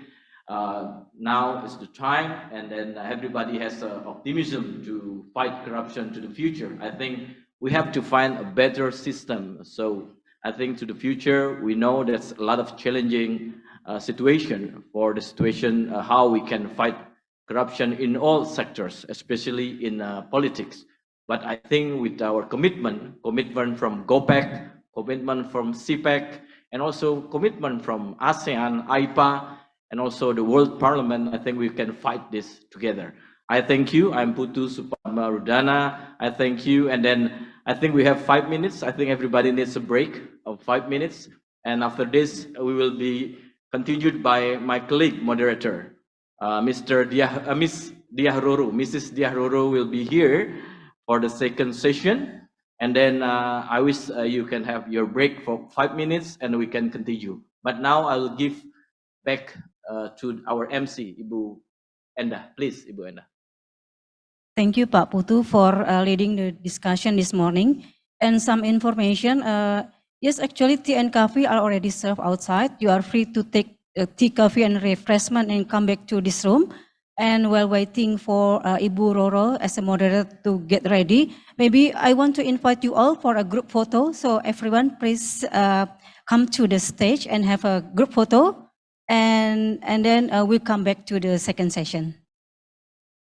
now is the time, and then everybody has optimism to fight corruption to the future. I think we have to find a better system. So I think to the future, we know there's a lot of challenging situation for the situation, how we can fight corruption in all sectors, especially in politics. But I think with our commitment from GOPEC, commitment from SEAPAC, and also commitment from ASEAN, IPA, and also the World Parliament, I think we can fight this together. I thank you. I'm Putu Suparmarudana. I thank you. And then I think we have 5 minutes. I think everybody needs a break of 5 minutes. And after this, we will be continued by my colleague moderator, Miss Diahroro. Mrs. Diahroro will be here for the second session. And then I wish you can have your break for 5 minutes and we can continue. But now I will give back to our MC, Ibu Endah. Please, Ibu Endah. Thank you, Pak Putu, for leading the discussion this morning. And some information, yes, actually tea and coffee are already served outside. You are free to take tea, coffee and refreshment and come back to this room. And while waiting for Ibu Roro as a moderator to get ready, maybe I want to invite you all for a group photo. So everyone please come to the stage and have a group photo. And then we'll come back to the second session.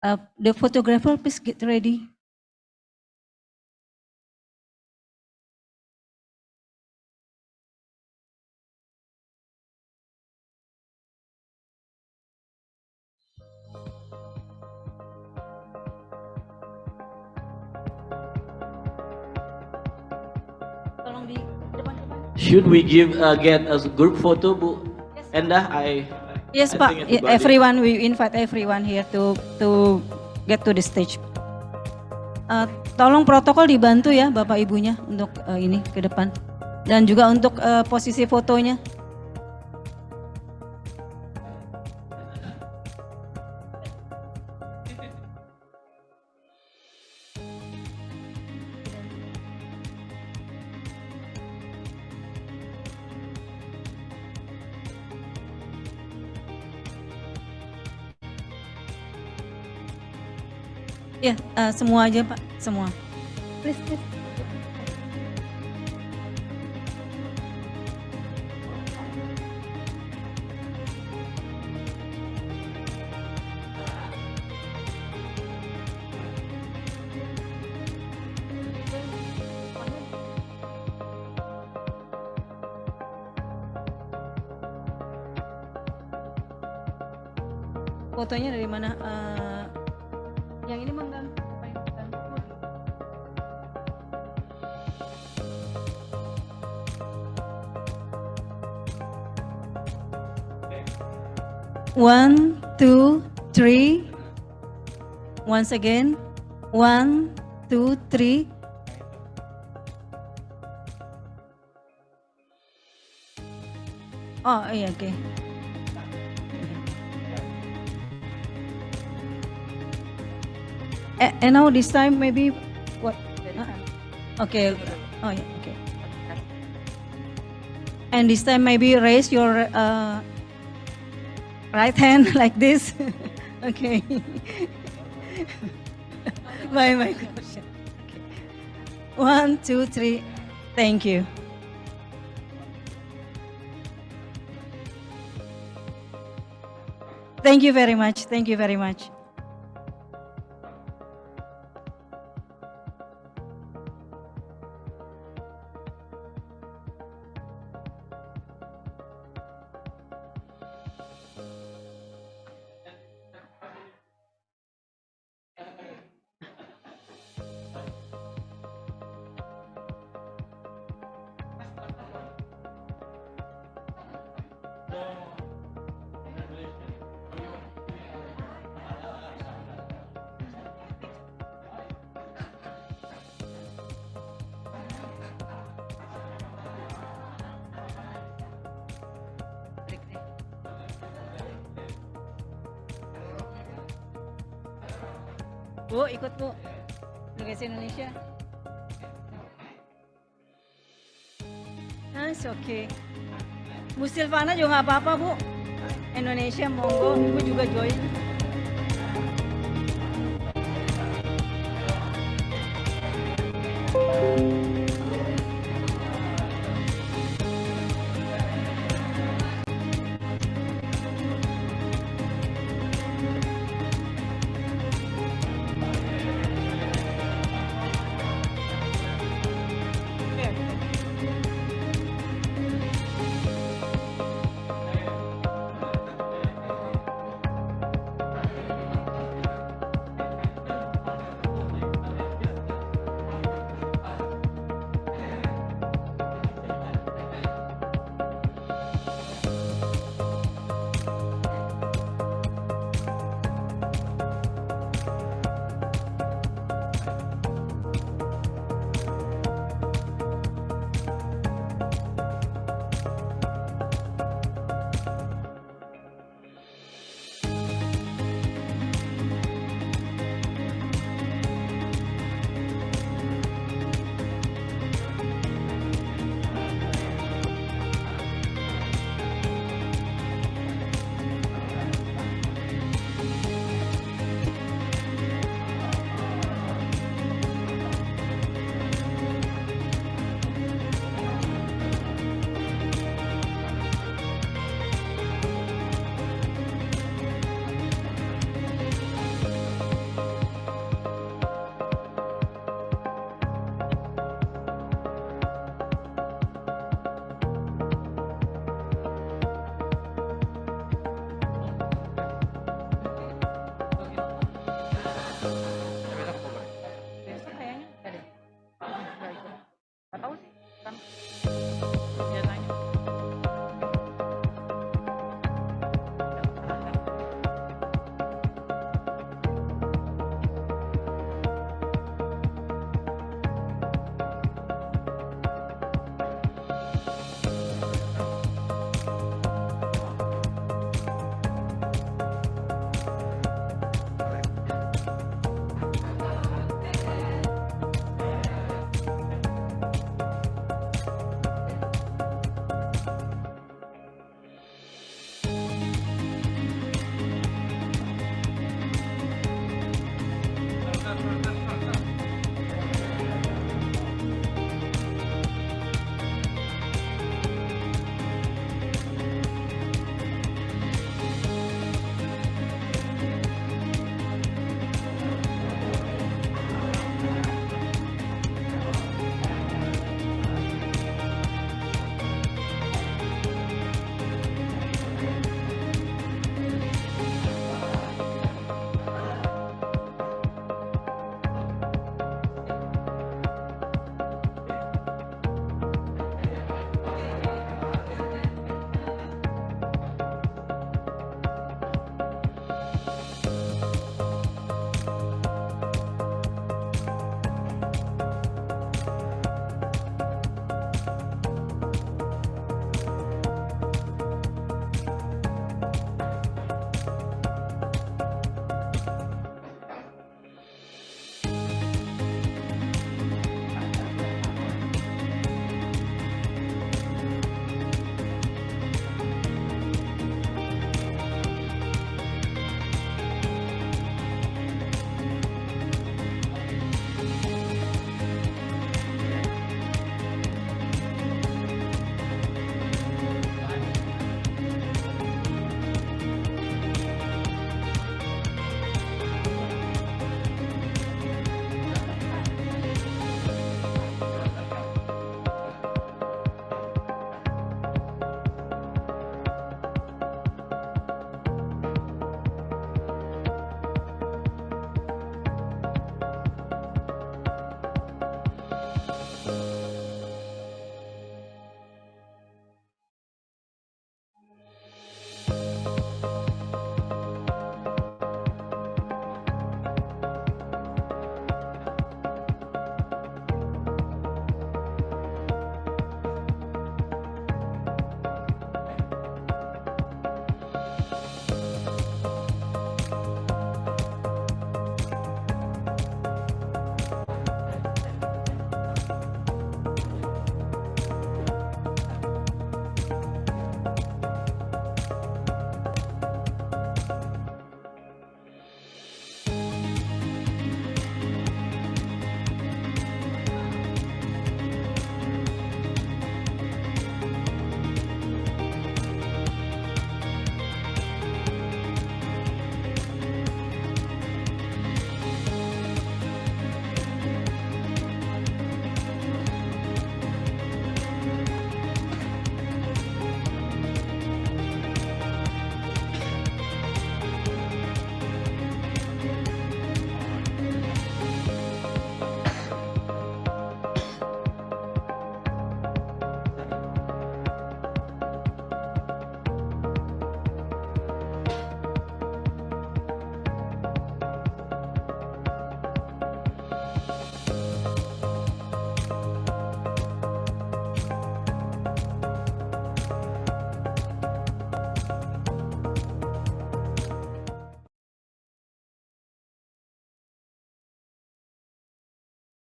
The photographer, please get ready. Should we get a group photo, Bu Endah? Yes, Pak. Everyone, we invite everyone here to get to the stage. Tolong protokol dibantu ya, Bapak Ibunya untuk ini ke depan dan juga untuk posisi fotonya. Ya, semua aja Pak, semua. Please. Fotonya dari mana? Yang ini menggang. 1, 2, 3. Once again. 1, 2, 3. Oh, yeah, okay. And now this time maybe what? Okay. Oh, yeah, okay. And this time maybe raise your right hand like this. Okay. My question. Okay. 1, 2, 3. Thank you. Thank you very much. Thank you very much. Bu, ikut Bu. Delegasi Indonesia. It's okay. Bu Silvana juga nggak apa-apa Bu. Indonesia monggo, Ibu juga join.